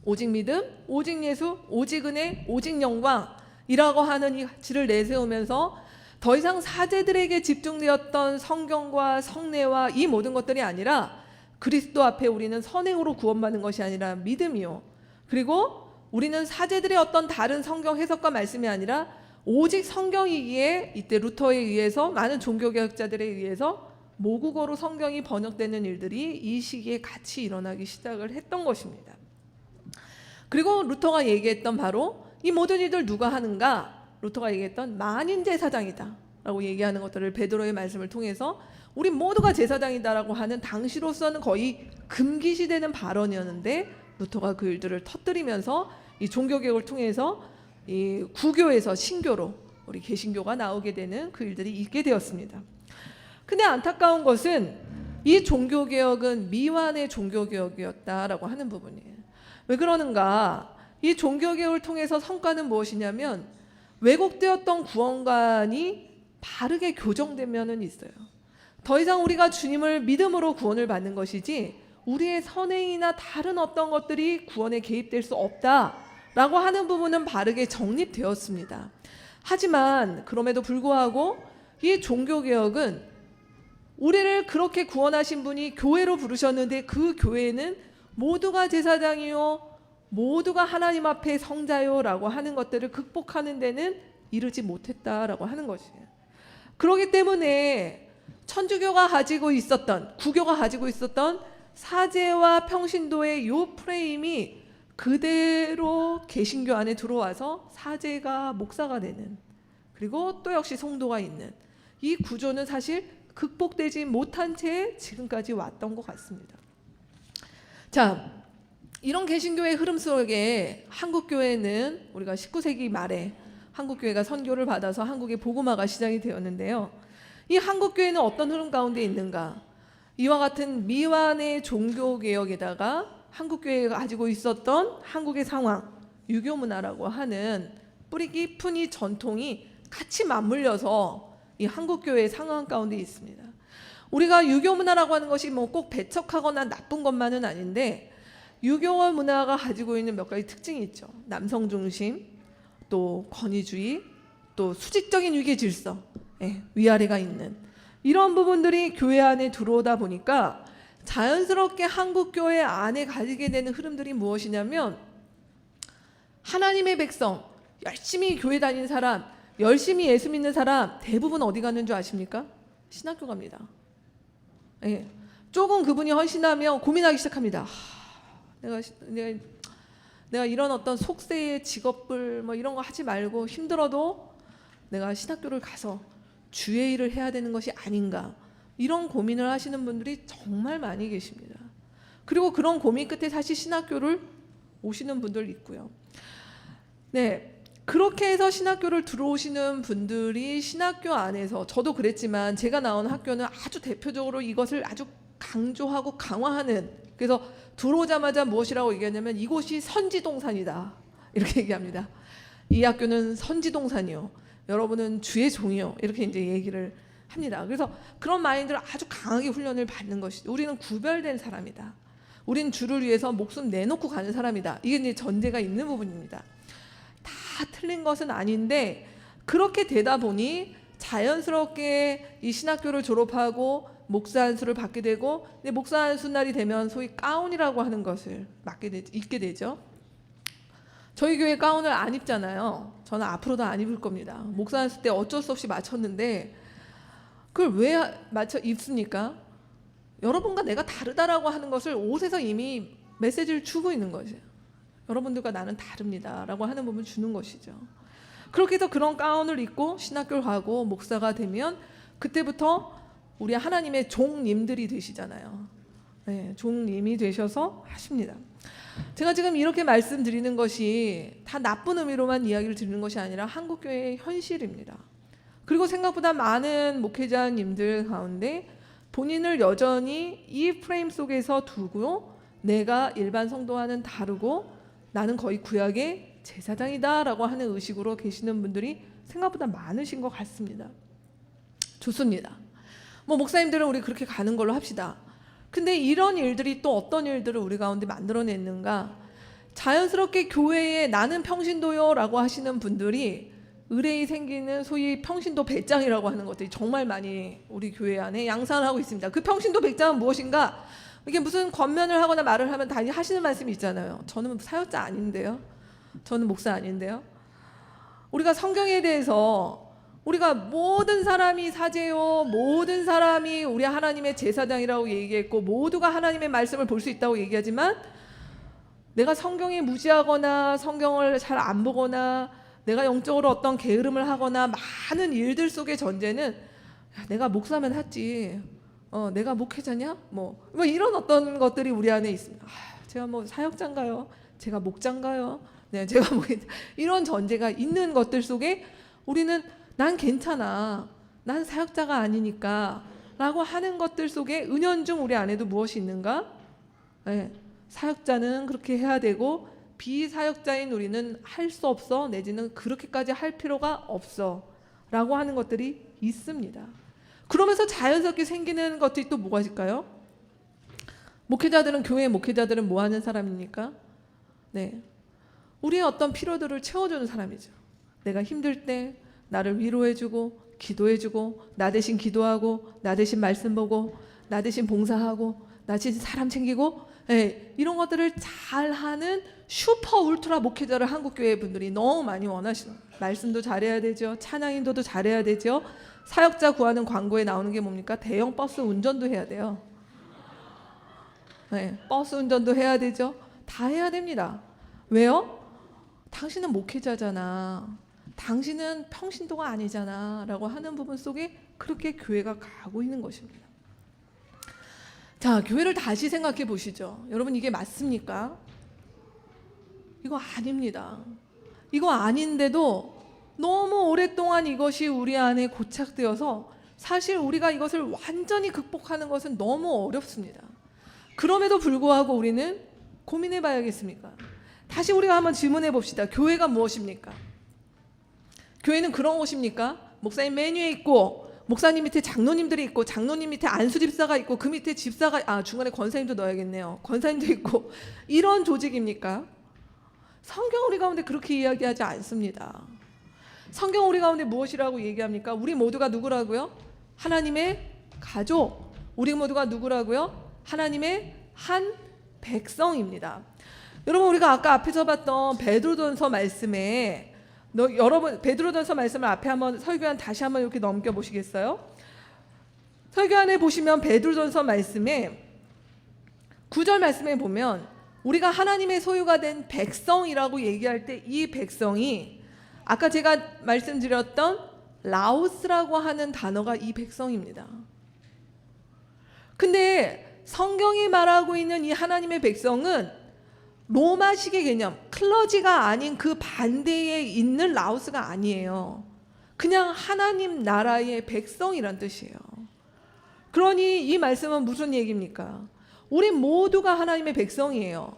오직 믿음, 오직 예수, 오직 은혜, 오직 영광이라고 하는 이 가치를 내세우면서 더 이상 사제들에게 집중되었던 성경과 성례와 이 모든 것들이 아니라 그리스도 앞에 우리는 선행으로 구원받는 것이 아니라 믿음이요, 그리고 우리는 사제들의 어떤 다른 성경 해석과 말씀이 아니라 오직 성경이기에 이때 루터에 의해서 많은 종교개혁자들에 의해서 모국어로 성경이 번역되는 일들이 이 시기에 같이 일어나기 시작을 했던 것입니다. 그리고 루터가 얘기했던 바로 이 모든 일들 누가 하는가? 루터가 얘기했던 만인 제사장이다 라고 얘기하는 것들을 베드로의 말씀을 통해서 우리 모두가 제사장이다라고 하는 당시로서는 거의 금기시되는 발언이었는데, 루터가 그 일들을 터뜨리면서 이 종교개혁을 통해서 이 구교에서 신교로 우리 개신교가 나오게 되는 그 일들이 있게 되었습니다. 근데 안타까운 것은 이 종교개혁은 미완의 종교개혁이었다라고 하는 부분이에요. 왜 그러는가? 이 종교개혁을 통해서 성과는 무엇이냐면 왜곡되었던 구원관이 바르게 교정되면은 있어요. 더 이상 우리가 주님을 믿음으로 구원을 받는 것이지 우리의 선행이나 다른 어떤 것들이 구원에 개입될 수 없다라고 하는 부분은 바르게 정립되었습니다. 하지만 그럼에도 불구하고 이 종교개혁은 우리를 그렇게 구원하신 분이 교회로 부르셨는데 그 교회는 모두가 제사장이요 모두가 하나님 앞에 성자요라고 하는 것들을 극복하는 데는 이르지 못했다라고 하는 것이에요. 그렇기 때문에 천주교가 가지고 있었던, 구교가 가지고 있었던 사제와 평신도의 요 프레임이 그대로 개신교 안에 들어와서 사제가 목사가 되는, 그리고 또 역시 성도가 있는 이 구조는 사실 극복되지 못한 채 지금까지 왔던 것 같습니다. 자, 이런 개신교의 흐름 속에 한국교회는 우리가 19세기 말에 한국교회가 선교를 받아서 한국의 복음화가 시작이 되었는데요. 이 한국교회는 어떤 흐름 가운데 있는가? 이와 같은 미완의 종교개혁에다가 한국교회가 가지고 있었던 한국의 상황, 유교문화라고 하는 뿌리 깊은 이 전통이 같이 맞물려서 이 한국교회의 상황 가운데 있습니다. 우리가 유교문화라고 하는 것이 뭐 꼭 배척하거나 나쁜 것만은 아닌데 유교 문화가 가지고 있는 몇 가지 특징이 있죠. 남성 중심, 또 권위주의, 또 수직적인 위계 질서, 위아래가 있는 이런 부분들이 교회 안에 들어오다 보니까 자연스럽게 한국교회 안에 가지게 되는 흐름들이 무엇이냐면 하나님의 백성, 열심히 교회 다니는 사람, 열심히 예수 믿는 사람 대부분 어디 가는 줄 아십니까? 신학교 갑니다. 조금 그분이 헌신하면 고민하기 시작합니다. 내가 이런 어떤 속세의 직업을 뭐 이런 거 하지 말고 힘들어도 내가 신학교를 가서 주의 일을 해야 되는 것이 아닌가, 이런 고민을 하시는 분들이 정말 많이 계십니다. 그리고 그런 고민 끝에 사실 신학교를 오시는 분들 있고요. 네, 그렇게 해서 신학교를 들어오시는 분들이 신학교 안에서, 저도 그랬지만 제가 나온 학교는 아주 대표적으로 이것을 아주 강조하고 강화하는, 그래서 들어오자마자 무엇이라고 얘기하냐면 이곳이 선지동산이다 이렇게 얘기합니다. 이 학교는 선지동산이요, 여러분은 주의 종이요, 이렇게 이제 얘기를 합니다. 그래서 그런 마인드를 아주 강하게 훈련을 받는 것이죠. 우리는 구별된 사람이다, 우리는 주를 위해서 목숨 내놓고 가는 사람이다, 이게 이제 전제가 있는 부분입니다. 다 틀린 것은 아닌데 그렇게 되다 보니 자연스럽게 이 신학교를 졸업하고 목사 안수를 받게 되고, 근데 목사 안수 날이 되면 소위 가운이라고 하는 것을 입게 되죠. 저희 교회 가운을 안 입잖아요. 저는 앞으로도 안 입을 겁니다. 목사 안수 때 어쩔 수 없이 맞췄는데 그걸 왜 맞춰 입습니까? 여러분과 내가 다르다라고 하는 것을 옷에서 이미 메시지를 주고 있는 거죠. 여러분들과 나는 다릅니다 라고 하는 부분을 주는 것이죠. 그렇게 해서 그런 가운을 입고 신학교를 가고 목사가 되면 그때부터 우리 하나님의 종님들이 되시잖아요. 네, 종님이 되셔서 하십니다. 제가 지금 이렇게 말씀드리는 것이 다 나쁜 의미로만 이야기를 드리는 것이 아니라 한국교회의 현실입니다. 그리고 생각보다 많은 목회자님들 가운데 본인을 여전히 이 프레임 속에서 두고 내가 일반 성도와는 다르고 나는 거의 구약의 제사장이다 라고 하는 의식으로 계시는 분들이 생각보다 많으신 것 같습니다. 좋습니다. 뭐 목사님들은 우리 그렇게 가는 걸로 합시다. 근데 이런 일들이 또 어떤 일들을 우리 가운데 만들어냈는가? 자연스럽게 교회에 나는 평신도요 라고 하시는 분들이 의뢰이 생기는 소위 평신도 배짱이라고 하는 것들이 정말 많이 우리 교회 안에 양산을 하고 있습니다. 그 평신도 배짱은 무엇인가? 이게 무슨 권면을 하거나 말을 하면 다 하시는 말씀이 있잖아요. 저는 사역자 아닌데요, 저는 목사 아닌데요. 우리가 성경에 대해서 우리가 모든 사람이 사제요, 모든 사람이 우리 하나님의 제사장이라고 얘기했고 모두가 하나님의 말씀을 볼 수 있다고 얘기하지만 내가 성경에 무지하거나 성경을 잘 안 보거나 내가 영적으로 어떤 게으름을 하거나 많은 일들 속의 전제는 내가 목사면 했지, 내가 목회자냐? 뭐 이런 어떤 것들이 우리 안에 있습니다. 제가 뭐 사역자인가요? 제가 목자인가요? 네, 제가 뭐 이런 전제가 있는 것들 속에 우리는 난 괜찮아, 난 사역자가 아니니까 라고 하는 것들 속에 은연중 우리 안에도 무엇이 있는가? 네, 사역자는 그렇게 해야 되고 비사역자인 우리는 할 수 없어, 내지는 그렇게까지 할 필요가 없어 라고 하는 것들이 있습니다. 그러면서 자연스럽게 생기는 것들이 또 뭐가 있을까요? 목회자들은, 교회 목회자들은 뭐 하는 사람입니까? 네, 우리의 어떤 필요들을 채워주는 사람이죠. 내가 힘들 때 나를 위로해주고 기도해주고, 나 대신 기도하고, 나 대신 말씀 보고, 나 대신 봉사하고, 나 대신 사람 챙기고, 네, 이런 것들을 잘하는 슈퍼 울트라 목회자를 한국교회 분들이 너무 많이 원하시는, 말씀도 잘해야 되죠, 찬양 인도도 잘해야 되죠, 사역자 구하는 광고에 나오는 게 뭡니까? 대형 버스 운전도 해야 돼요. 네, 버스 운전도 해야 되죠. 다 해야 됩니다. 왜요? 당신은 목회자잖아, 당신은 평신도가 아니잖아 라고 하는 부분 속에 그렇게 교회가 가고 있는 것입니다. 자, 교회를 다시 생각해 보시죠. 여러분, 이게 맞습니까? 이거 아닙니다. 이거 아닌데도 너무 오랫동안 이것이 우리 안에 고착되어서 사실 우리가 이것을 완전히 극복하는 것은 너무 어렵습니다. 그럼에도 불구하고 우리는 고민해 봐야겠습니까? 다시 우리가 한번 질문해 봅시다. 교회가 무엇입니까? 교회는 그런 곳입니까? 목사님 메뉴에 있고, 목사님 밑에 장로님들이 있고, 장로님 밑에 안수 집사가 있고, 그 밑에 집사가, 중간에 권사님도 넣어야겠네요. 권사님도 있고, 이런 조직입니까? 성경 우리 가운데 그렇게 이야기하지 않습니다. 성경 우리 가운데 무엇이라고 얘기합니까? 우리 모두가 누구라고요? 하나님의 가족. 우리 모두가 누구라고요? 하나님의 한 백성입니다. 여러분, 우리가 아까 앞에서 봤던 베드로전서 말씀에, 여러분 베드로전서 말씀을 앞에 한번 설교한 다시 한번 이렇게 넘겨 보시겠어요? 설교안에 보시면 베드로전서 말씀에 9절 말씀에 보면 우리가 하나님의 소유가 된 백성이라고 얘기할 때 이 백성이 아까 제가 말씀드렸던 라오스라고 하는 단어가 이 백성입니다. 근데 성경이 말하고 있는 이 하나님의 백성은 로마식의 개념, 클러지가 아닌 그 반대에 있는 라오스가 아니에요. 그냥 하나님 나라의 백성이란 뜻이에요. 그러니 이 말씀은 무슨 얘기입니까? 우리 모두가 하나님의 백성이에요.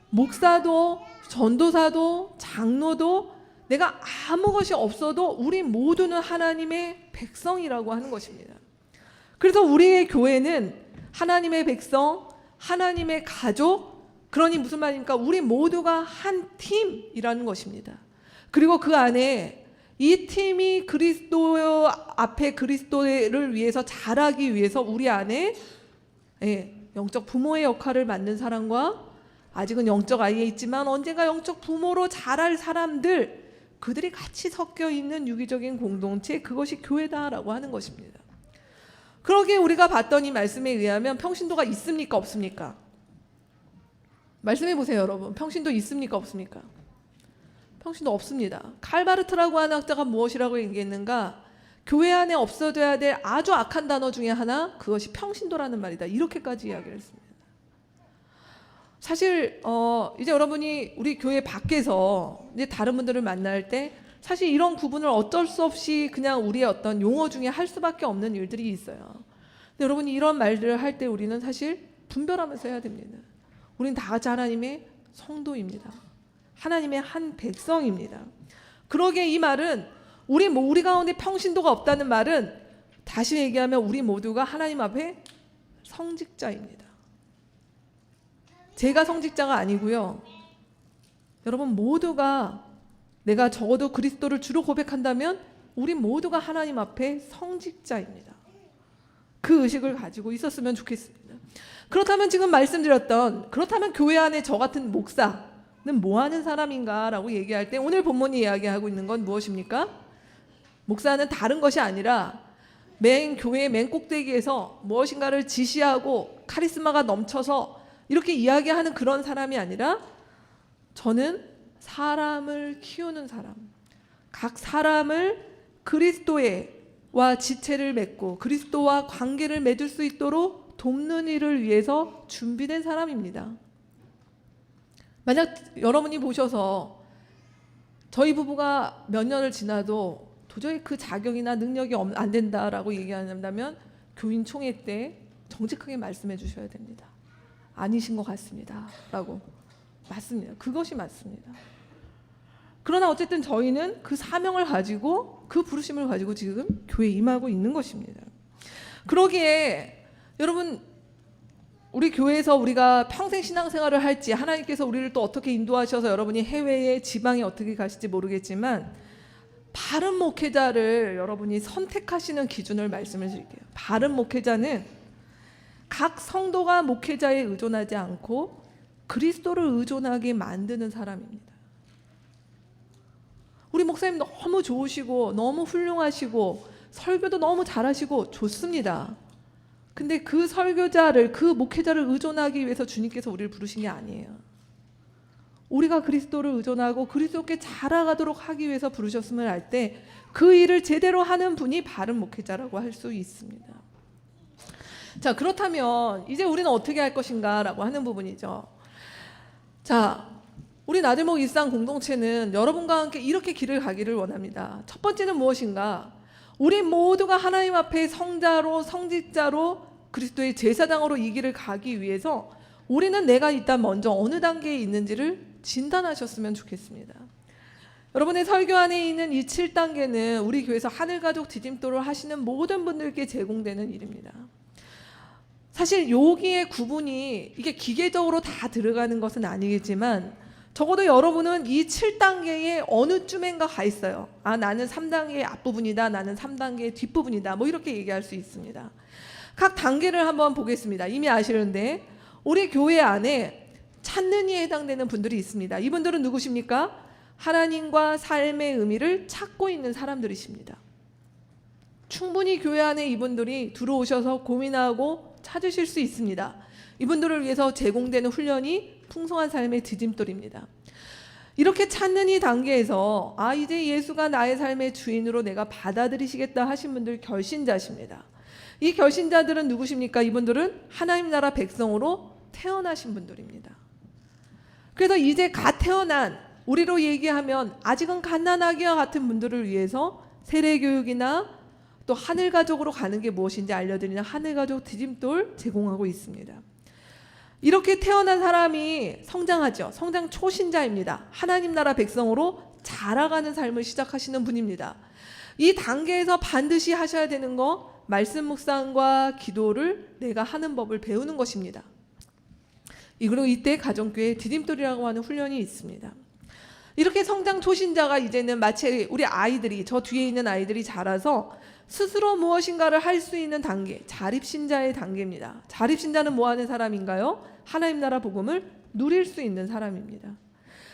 목사도, 전도사도, 장로도, 내가 아무 것이 없어도 우리 모두는 하나님의 백성이라고 하는 것입니다. 그래서 우리의 교회는 하나님의 백성, 하나님의 가족, 그러니 무슨 말입니까? 우리 모두가 한 팀이라는 것입니다. 그리고 그 안에 이 팀이 그리스도 앞에 그리스도를 위해서 자라기 위해서 우리 안에 영적 부모의 역할을 맡는 사람과 아직은 영적 아이에 있지만 언젠가 영적 부모로 자랄 사람들, 그들이 같이 섞여 있는 유기적인 공동체, 그것이 교회다라고 하는 것입니다. 그러기에 우리가 봤던 이 말씀에 의하면 평신도가 있습니까? 없습니까? 말씀해 보세요, 여러분. 평신도 있습니까? 없습니까? 평신도 없습니다. 칼바르트라고 하는 학자가 무엇이라고 얘기했는가? 교회 안에 없어져야 될 아주 악한 단어 중에 하나, 그것이 평신도라는 말이다. 이렇게까지 이야기를 했습니다. 사실 이제 여러분이 우리 교회 밖에서 이제 다른 분들을 만날 때 사실 이런 구분을 어쩔 수 없이 그냥 우리의 어떤 용어 중에 할 수밖에 없는 일들이 있어요. 근데 여러분이 이런 말들을 할 때 우리는 사실 분별하면서 해야 됩니다. 우리는 다 같이 하나님의 성도입니다. 하나님의 한 백성입니다. 그러기에 이 말은 우리 가운데 평신도가 없다는 말은 다시 얘기하면 우리 모두가 하나님 앞에 성직자입니다. 제가 성직자가 아니고요. 여러분 모두가, 내가 적어도 그리스도를 주로 고백한다면 우리 모두가 하나님 앞에 성직자입니다. 그 의식을 가지고 있었으면 좋겠습니다. 그렇다면 지금 말씀드렸던, 그렇다면 교회 안에 저 같은 목사는 뭐 하는 사람인가 라고 얘기할 때 오늘 본문이 이야기하고 있는 건 무엇입니까? 목사는 다른 것이 아니라 교회의 맨 꼭대기에서 무엇인가를 지시하고 카리스마가 넘쳐서 이렇게 이야기하는 그런 사람이 아니라, 저는 사람을 키우는 사람, 각 사람을 그리스도와 지체를 맺고 그리스도와 관계를 맺을 수 있도록 돕는 일을 위해서 준비된 사람입니다. 만약 여러분이 보셔서 저희 부부가 몇 년을 지나도 도저히 그 자격이나 능력이 안 된다라고 얘기한다면 교인 총회 때 정직하게 말씀해 주셔야 됩니다. 아니신 것 같습니다 라고. 맞습니다. 그것이 맞습니다. 그러나 어쨌든 저희는 그 사명을 가지고, 그 부르심을 가지고 지금 교회에 임하고 있는 것입니다. 그러기에 여러분, 우리 교회에서 우리가 평생 신앙생활을 할지, 하나님께서 우리를 또 어떻게 인도하셔서 여러분이 해외에 지방에 어떻게 가실지 모르겠지만, 바른 목회자를 여러분이 선택하시는 기준을 말씀을 드릴게요. 바른 목회자는 각 성도가 목회자에 의존하지 않고 그리스도를 의존하게 만드는 사람입니다. 우리 목사님 너무 좋으시고 너무 훌륭하시고 설교도 너무 잘하시고 좋습니다. 근데 그 설교자를, 그 목회자를 의존하기 위해서 주님께서 우리를 부르신 게 아니에요. 우리가 그리스도를 의존하고 그리스도께 자라가도록 하기 위해서 부르셨음을 알 때 그 일을 제대로 하는 분이 바른 목회자라고 할 수 있습니다. 자, 그렇다면 이제 우리는 어떻게 할 것인가 라고 하는 부분이죠. 자, 우리 나들목 일상 공동체는 여러분과 함께 이렇게 길을 가기를 원합니다. 첫 번째는 무엇인가? 우리 모두가 하나님 앞에 성자로, 성직자로, 그리스도의 제사장으로 이 길을 가기 위해서 우리는 내가 일단 먼저 어느 단계에 있는지를 진단하셨으면 좋겠습니다. 여러분의 설교 안에 있는 이 7단계는 우리 교회에서 하늘가족 디딤돌을 하시는 모든 분들께 제공되는 일입니다. 사실 여기에 구분이 이게 기계적으로 다 들어가는 것은 아니겠지만 적어도 여러분은 이 7단계의 어느 쯤인가 가 있어요. 아, 나는 3단계의 앞부분이다, 나는 3단계의 뒷부분이다, 뭐 이렇게 얘기할 수 있습니다. 각 단계를 한번 보겠습니다. 이미 아시는데 우리 교회 안에 찾는 이에 해당되는 분들이 있습니다. 이분들은 누구십니까? 하나님과 삶의 의미를 찾고 있는 사람들이십니다. 충분히 교회 안에 이분들이 들어오셔서 고민하고 찾으실 수 있습니다. 이분들을 위해서 제공되는 훈련이 풍성한 삶의 디딤돌입니다. 이렇게 찾는 이 단계에서 아, 이제 예수가 나의 삶의 주인으로 내가 받아들이시겠다 하신 분들 결신자십니다. 이 결신자들은 누구십니까? 이분들은 하나님 나라 백성으로 태어나신 분들입니다. 그래서 이제 갓 태어난, 우리로 얘기하면 아직은 갓난아기와 같은 분들을 위해서 세례교육이나 또 하늘가족으로 가는 게 무엇인지 알려드리는 하늘가족 디딤돌 제공하고 있습니다. 이렇게 태어난 사람이 성장하죠. 성장 초신자입니다. 하나님 나라 백성으로 자라가는 삶을 시작하시는 분입니다. 이 단계에서 반드시 하셔야 되는 거, 말씀 묵상과 기도를 내가 하는 법을 배우는 것입니다. 그리고 이때 가정교회 디딤돌이라고 하는 훈련이 있습니다. 이렇게 성장 초신자가 이제는 마치 우리 아이들이, 저 뒤에 있는 아이들이 자라서 스스로 무엇인가를 할 수 있는 단계, 자립신자의 단계입니다. 자립신자는 뭐 하는 사람인가요? 하나님 나라 복음을 누릴 수 있는 사람입니다.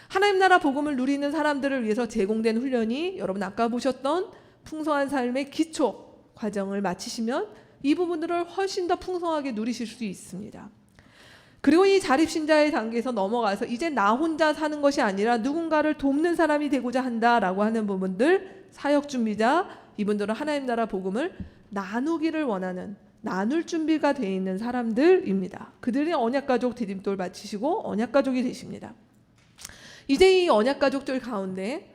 하나님 나라 복음을 누리는 사람들을 위해서 제공된 훈련이 여러분 아까 보셨던 풍성한 삶의 기초 과정을 마치시면 이 부분들을 훨씬 더 풍성하게 누리실 수 있습니다. 그리고 이 자립신자의 단계에서 넘어가서 이제 나 혼자 사는 것이 아니라 누군가를 돕는 사람이 되고자 한다라고 하는 부분들, 사역준비자, 이분들은 하나님 나라 복음을 나누기를 원하는, 나눌 준비가 되어 있는 사람들입니다. 그들이 언약가족 디딤돌 마치시고 언약가족이 되십니다. 이제 이 언약가족들 가운데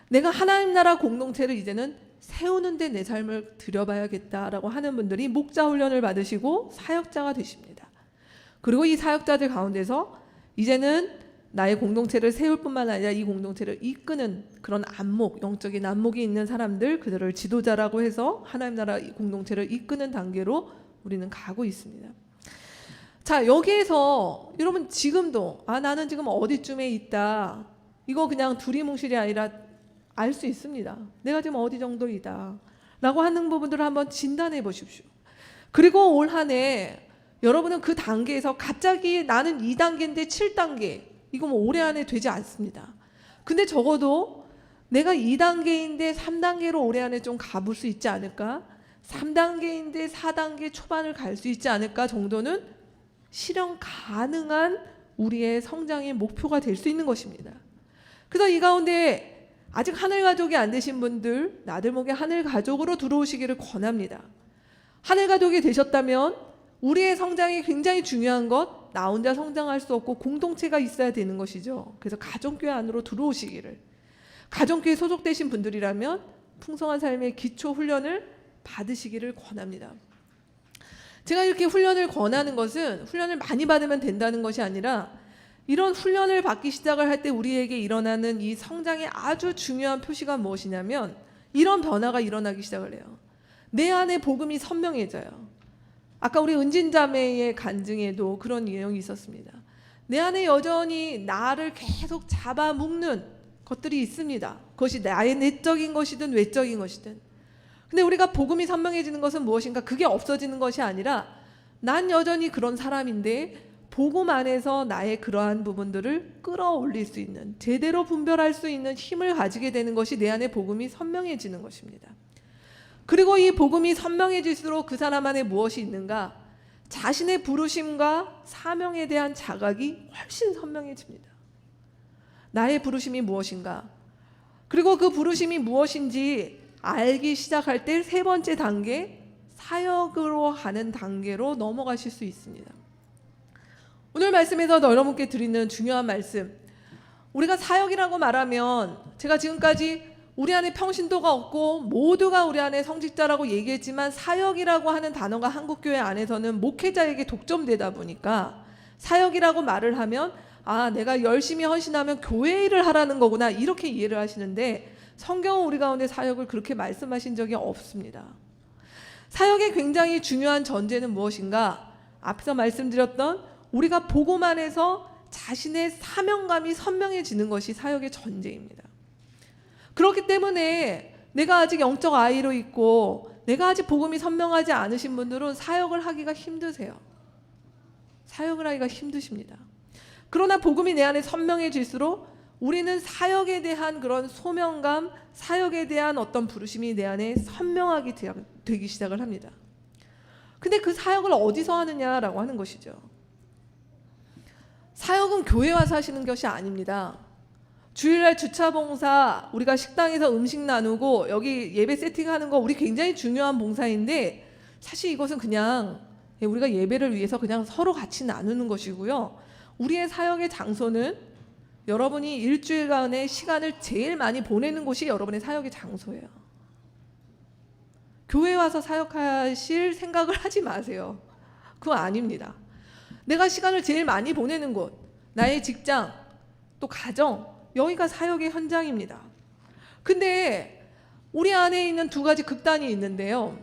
내가 하나님 나라 공동체를 이제는 세우는데 내 삶을 들여봐야겠다라고 하는 분들이 목자 훈련을 받으시고 사역자가 되십니다. 그리고 이 사역자들 가운데서 이제는 나의 공동체를 세울 뿐만 아니라 이 공동체를 이끄는 그런 안목, 영적인 안목이 있는 사람들, 그들을 지도자라고 해서 하나님 나라 공동체를 이끄는 단계로 우리는 가고 있습니다. 자, 여기에서 여러분 지금도 나는 지금 어디쯤에 있다, 이거 그냥 두리뭉실이 아니라 알 수 있습니다. 내가 지금 어디 정도이다 라고 하는 부분들을 한번 진단해 보십시오. 그리고 올 한 해 여러분은 그 단계에서 갑자기 나는 2단계인데 7단계, 이거 뭐 올해 안에 되지 않습니다. 근데 적어도 내가 2단계인데 3단계로 올해 안에 좀 가볼 수 있지 않을까? 3단계인데 4단계 초반을 갈 수 있지 않을까 정도는 실현 가능한 우리의 성장의 목표가 될 수 있는 것입니다. 그래서 이 가운데 아직 하늘가족이 안 되신 분들, 나들목의 하늘가족으로 들어오시기를 권합니다. 하늘가족이 되셨다면 우리의 성장이 굉장히 중요한 것, 나 혼자 성장할 수 없고 공동체가 있어야 되는 것이죠. 그래서 가정교회 안으로 들어오시기를, 가정교회 소속되신 분들이라면 풍성한 삶의 기초 훈련을 받으시기를 권합니다. 제가 이렇게 훈련을 권하는 것은 훈련을 많이 받으면 된다는 것이 아니라 이런 훈련을 받기 시작을 할 때 우리에게 일어나는 이 성장의 아주 중요한 표시가 무엇이냐면 이런 변화가 일어나기 시작을 해요. 내 안에 복음이 선명해져요. 아까 우리 은진자매의 간증에도 그런 내용이 있었습니다. 내 안에 여전히 나를 계속 잡아먹는 것들이 있습니다. 그것이 나의 내적인 것이든 외적인 것이든. 근데 우리가 복음이 선명해지는 것은 무엇인가? 그게 없어지는 것이 아니라 난 여전히 그런 사람인데 복음 안에서 나의 그러한 부분들을 끌어올릴 수 있는, 제대로 분별할 수 있는 힘을 가지게 되는 것이 내 안에 복음이 선명해지는 것입니다. 그리고 이 복음이 선명해질수록 그 사람 안에 무엇이 있는가? 자신의 부르심과 사명에 대한 자각이 훨씬 선명해집니다. 나의 부르심이 무엇인가? 그리고 그 부르심이 무엇인지 알기 시작할 때 세 번째 단계, 사역으로 하는 단계로 넘어가실 수 있습니다. 오늘 말씀에서 여러분께 드리는 중요한 말씀, 우리가 사역이라고 말하면 제가 지금까지 우리 안에 평신도가 없고 모두가 우리 안에 성직자라고 얘기했지만 사역이라고 하는 단어가 한국교회 안에서는 목회자에게 독점되다 보니까 사역이라고 말을 하면 내가 열심히 헌신하면 교회 일을 하라는 거구나 이렇게 이해를 하시는데 성경은 우리 가운데 사역을 그렇게 말씀하신 적이 없습니다. 사역의 굉장히 중요한 전제는 무엇인가? 앞서 말씀드렸던 우리가 복음 안에서 자신의 사명감이 선명해지는 것이 사역의 전제입니다. 그렇기 때문에 내가 아직 영적 아이로 있고 내가 아직 복음이 선명하지 않으신 분들은 사역을 하기가 힘드세요. 사역을 하기가 힘드십니다. 그러나 복음이 내 안에 선명해질수록 우리는 사역에 대한 그런 소명감, 사역에 대한 어떤 부르심이 내 안에 선명하게 되기 시작을 합니다. 근데 그 사역을 어디서 하느냐라고 하는 것이죠. 사역은 교회 와서 하시는 것이 아닙니다. 주일날 주차 봉사, 우리가 식당에서 음식 나누고 여기 예배 세팅하는 거 우리 굉장히 중요한 봉사인데 사실 이것은 그냥 우리가 예배를 위해서 그냥 서로 같이 나누는 것이고요. 우리의 사역의 장소는 여러분이 일주일간의 시간을 제일 많이 보내는 곳이 여러분의 사역의 장소예요. 교회 와서 사역하실 생각을 하지 마세요. 그거 아닙니다. 내가 시간을 제일 많이 보내는 곳, 나의 직장, 또 가정, 여기가 사역의 현장입니다. 근데 우리 안에 있는 두 가지 극단이 있는데요.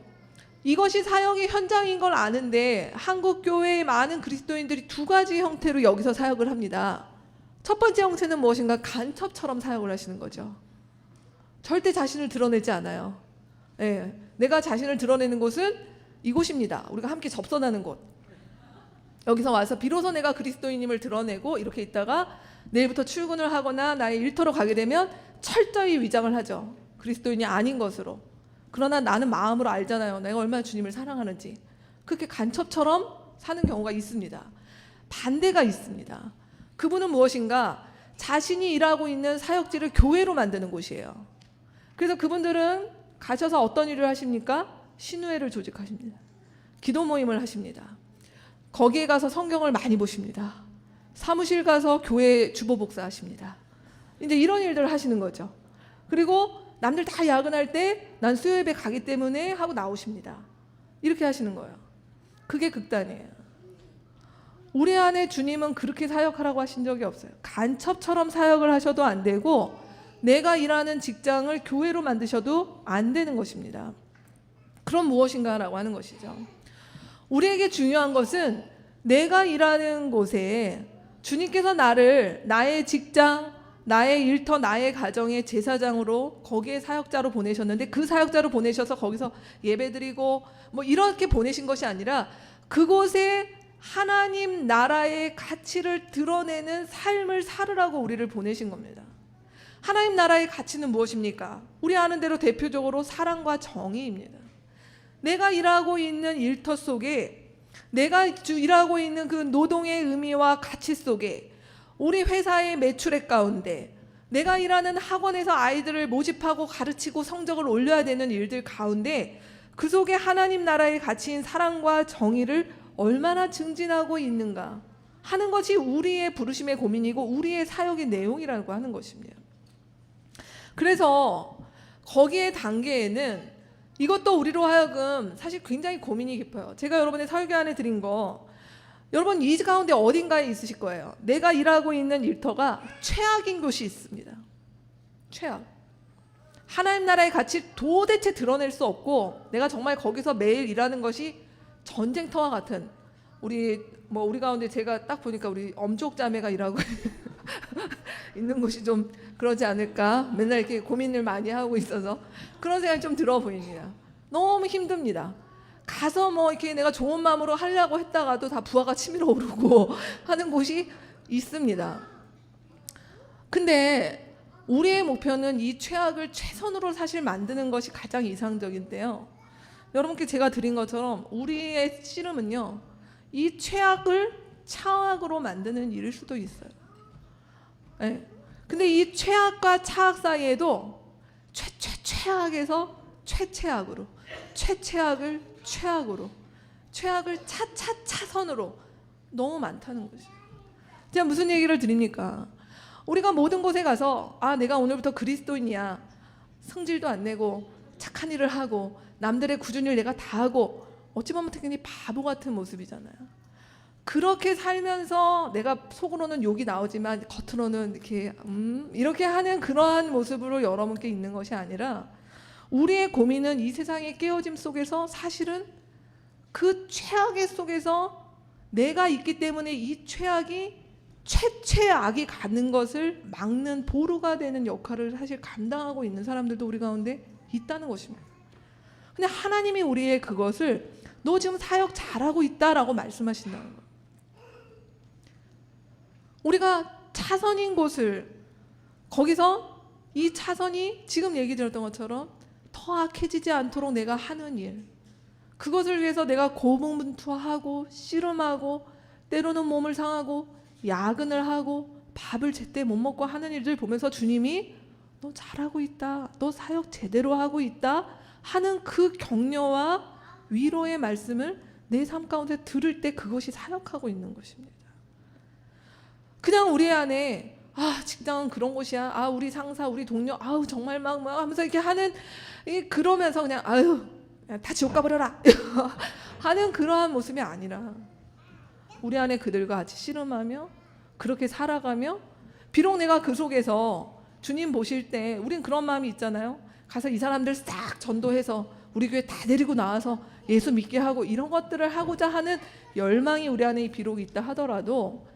이것이 사역의 현장인 걸 아는데 한국 교회의 많은 그리스도인들이 두 가지 형태로 여기서 사역을 합니다. 첫 번째 형태는 무엇인가? 간첩처럼 사역을 하시는 거죠. 절대 자신을 드러내지 않아요. 내가 자신을 드러내는 곳은 이곳입니다. 우리가 함께 접선하는 곳. 여기서 와서 비로소 내가 그리스도인임을 드러내고 이렇게 있다가 내일부터 출근을 하거나 나의 일터로 가게 되면 철저히 위장을 하죠. 그리스도인이 아닌 것으로. 그러나 나는 마음으로 알잖아요. 내가 얼마나 주님을 사랑하는지. 그렇게 간첩처럼 사는 경우가 있습니다. 반대가 있습니다. 그분은 무엇인가? 자신이 일하고 있는 사역지를 교회로 만드는 곳이에요. 그래서 그분들은 가셔서 어떤 일을 하십니까? 신우회를 조직하십니다. 기도 모임을 하십니다. 거기에 가서 성경을 많이 보십니다. 사무실 가서 교회 주보 복사하십니다. 이제 이런 일들을 하시는 거죠. 그리고 남들 다 야근할 때 난 수요예배 가기 때문에 하고 나오십니다. 이렇게 하시는 거예요. 그게 극단이에요. 우리 안에 주님은 그렇게 사역하라고 하신 적이 없어요. 간첩처럼 사역을 하셔도 안 되고 내가 일하는 직장을 교회로 만드셔도 안 되는 것입니다. 그럼 무엇인가라고 하는 것이죠. 우리에게 중요한 것은 내가 일하는 곳에 주님께서 나를 나의 직장, 나의 일터, 나의 가정의 제사장으로 거기에 사역자로 보내셨는데 그 사역자로 보내셔서 거기서 예배드리고 뭐 이렇게 보내신 것이 아니라 그곳에 하나님 나라의 가치를 드러내는 삶을 살으라고 우리를 보내신 겁니다. 하나님 나라의 가치는 무엇입니까? 우리 아는 대로 대표적으로 사랑과 정의입니다. 내가 일하고 있는 일터 속에 내가 일하고 있는 그 노동의 의미와 가치 속에 우리 회사의 매출액 가운데 내가 일하는 학원에서 아이들을 모집하고 가르치고 성적을 올려야 되는 일들 가운데 그 속에 하나님 나라의 가치인 사랑과 정의를 얼마나 증진하고 있는가 하는 것이 우리의 부르심의 고민이고 우리의 사역의 내용이라고 하는 것입니다. 그래서 거기에 단계에는 이것도 우리로 하여금 사실 굉장히 고민이 깊어요. 제가 여러분의 설교 안에 드린 거 여러분 이 가운데 어딘가에 있으실 거예요. 내가 일하고 있는 일터가 최악인 곳이 있습니다. 최악. 하나님 나라의 가치 도대체 드러낼 수 없고 내가 정말 거기서 매일 일하는 것이 전쟁터와 같은 우리 가운데 제가 딱 보니까 우리 엄족 자매가 일하고 있는 곳이 좀 그러지 않을까 맨날 이렇게 고민을 많이 하고 있어서 그런 생각이 좀 들어 보입니다. 너무 힘듭니다. 가서 이렇게 내가 좋은 마음으로 하려고 했다가도 다 부하가 치밀어 오르고 하는 곳이 있습니다. 근데 우리의 목표는 이 최악을 최선으로 사실 만드는 것이 가장 이상적인데요. 여러분께 제가 드린 것처럼 우리의 씨름은요, 이 최악을 차악으로 만드는 일일 수도 있어요. 네. 근데 이 최악과 차악 사이에도 최악에서 최악으로, 최악을 최악으로, 최악을 차선으로 너무 많다는 거죠. 제가 무슨 얘기를 드립니까? 우리가 모든 곳에 가서 내가 오늘부터 그리스도인이야. 성질도 안 내고 착한 일을 하고 남들의 굳은 일 내가 다 하고 어찌 보면 굉장히 바보 같은 모습이잖아요. 그렇게 살면서 내가 속으로는 욕이 나오지만 겉으로는 이렇게 하는 그러한 모습으로 여러분께 있는 것이 아니라 우리의 고민은 이 세상의 깨어짐 속에서 사실은 그 최악의 속에서 내가 있기 때문에 이 최악이 최악이 가는 것을 막는 보루가 되는 역할을 사실 감당하고 있는 사람들도 우리 가운데 있다는 것입니다. 근데 하나님이 우리의 그것을 너 지금 사역 잘하고 있다라고 말씀하신다는 거예요. 우리가 차선인 곳을 거기서 이 차선이 지금 얘기 들었던 것처럼 더 악해지지 않도록 내가 하는 일, 그것을 위해서 내가 고군분투하고 씨름하고 때로는 몸을 상하고 야근을 하고 밥을 제때 못 먹고 하는 일들 보면서 주님이 너 잘하고 있다, 너 사역 제대로 하고 있다 하는 그 격려와 위로의 말씀을 내 삶 가운데 들을 때 그것이 사역하고 있는 것입니다. 그냥 우리 안에 직장은 그런 곳이야, 우리 상사 우리 동료 정말 막 하면서 이렇게 하는 그러면서 그냥 다 지옥 가버려라 하는 그러한 모습이 아니라 우리 안에 그들과 같이 씨름하며 그렇게 살아가며 비록 내가 그 속에서 주님 보실 때 우린 그런 마음이 있잖아요. 가서 이 사람들 싹 전도해서 우리 교회 다 데리고 나와서 예수 믿게 하고 이런 것들을 하고자 하는 열망이 우리 안에 비록 있다 하더라도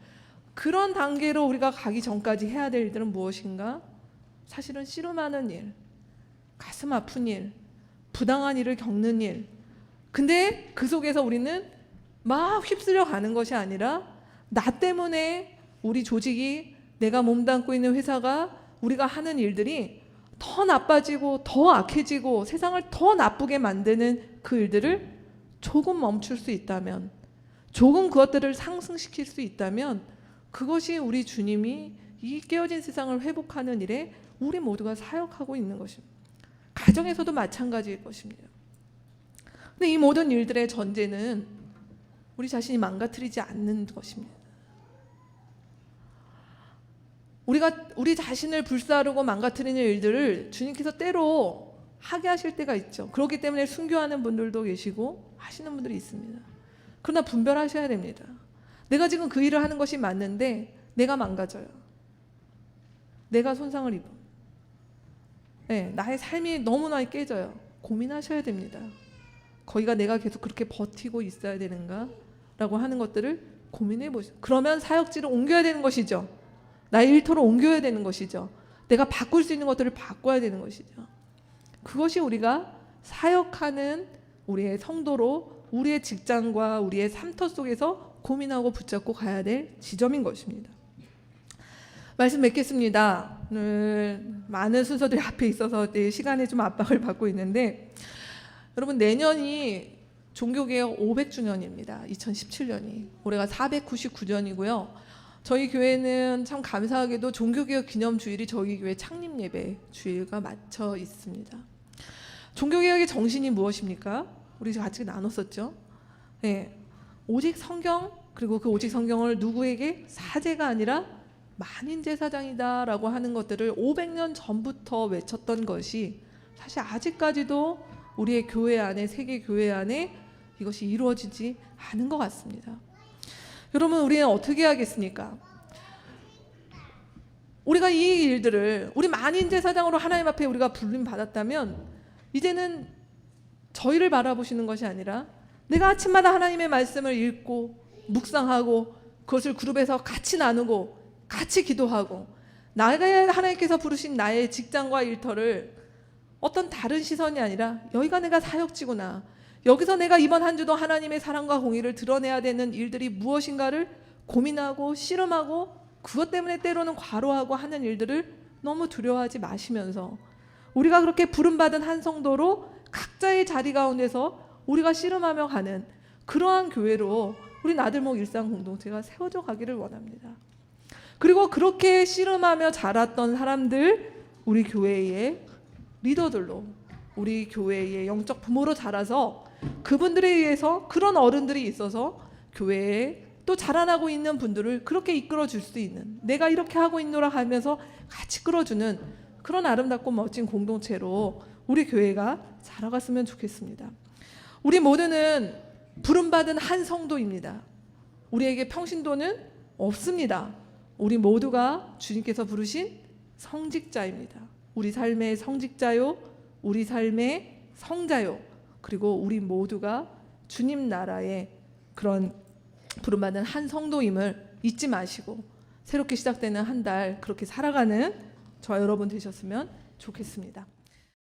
그런 단계로 우리가 가기 전까지 해야 될 일들은 무엇인가? 사실은 씨름하는 일, 가슴 아픈 일, 부당한 일을 겪는 일. 근데 그 속에서 우리는 막 휩쓸려 가는 것이 아니라 나 때문에 우리 조직이, 내가 몸담고 있는 회사가, 우리가 하는 일들이 더 나빠지고 더 악해지고 세상을 더 나쁘게 만드는 그 일들을 조금 멈출 수 있다면, 조금 그것들을 상승시킬 수 있다면 그것이 우리 주님이 이 깨어진 세상을 회복하는 일에 우리 모두가 사역하고 있는 것입니다. 가정에서도 마찬가지일 것입니다. 근데 이 모든 일들의 전제는 우리 자신이 망가뜨리지 않는 것입니다. 우리가 우리 자신을 불사르고 망가뜨리는 일들을 주님께서 때로 하게 하실 때가 있죠. 그렇기 때문에 순교하는 분들도 계시고 하시는 분들이 있습니다. 그러나 분별하셔야 됩니다. 내가 지금 그 일을 하는 것이 맞는데 내가 망가져요. 내가 손상을 입어. 나의 삶이 너무나 깨져요. 고민하셔야 됩니다. 거기가 내가 계속 그렇게 버티고 있어야 되는가? 라고 하는 것들을 고민해 보시죠. 그러면 사역지를 옮겨야 되는 것이죠. 나의 일터를 옮겨야 되는 것이죠. 내가 바꿀 수 있는 것들을 바꿔야 되는 것이죠. 그것이 우리가 사역하는 우리의 성도로 우리의 직장과 우리의 삶터 속에서 고민하고 붙잡고 가야 될 지점인 것입니다. 말씀 맺겠습니다. 오늘 많은 순서들이 앞에 있어서 시간에 좀 압박을 받고 있는데, 여러분 내년이 종교개혁 500주년입니다. 2017년이. 올해가 499년이고요. 저희 교회는 참 감사하게도 종교개혁 기념주일이 저희 교회 창립예배 주일과 맞춰 있습니다. 종교개혁의 정신이 무엇입니까? 우리 같이 나눴었죠. 오직 성경, 그리고 그 오직 성경을 누구에게 사제가 아니라 만인제사장이다 라고 하는 것들을 500년 전부터 외쳤던 것이 사실 아직까지도 우리의 교회 안에, 세계 교회 안에 이것이 이루어지지 않은 것 같습니다. 여러분, 우리는 어떻게 하겠습니까? 우리가 이 일들을 우리 만인제사장으로 하나님 앞에 우리가 부름 받았다면 이제는 저희를 바라보시는 것이 아니라 내가 아침마다 하나님의 말씀을 읽고 묵상하고 그것을 그룹에서 같이 나누고 같이 기도하고 나가 하나님께서 부르신 나의 직장과 일터를 어떤 다른 시선이 아니라 여기가 내가 사역지구나, 여기서 내가 이번 한 주도 하나님의 사랑과 공의를 드러내야 되는 일들이 무엇인가를 고민하고 씨름하고 그것 때문에 때로는 과로하고 하는 일들을 너무 두려워하지 마시면서 우리가 그렇게 부름받은 한 성도로 각자의 자리 가운데서 우리가 씨름하며 가는 그러한 교회로 우리 나들목 일상 공동체가 세워져 가기를 원합니다. 그리고 그렇게 씨름하며 자랐던 사람들, 우리 교회의 리더들로, 우리 교회의 영적 부모로 자라서 그분들에 의해서 그런 어른들이 있어서 교회에 또 자라나고 있는 분들을 그렇게 이끌어 줄 수 있는, 내가 이렇게 하고 있노라 하면서 같이 끌어주는 그런 아름답고 멋진 공동체로 우리 교회가 자라갔으면 좋겠습니다. 우리 모두는 부름받은 한 성도입니다. 우리에게 평신도는 없습니다. 우리 모두가 주님께서 부르신 성직자입니다. 우리 삶의 성직자요, 우리 삶의 성자요, 그리고 우리 모두가 주님 나라의 그런 부름받은 한 성도임을 잊지 마시고 새롭게 시작되는 한 달 그렇게 살아가는 저 여러분 되셨으면 좋겠습니다.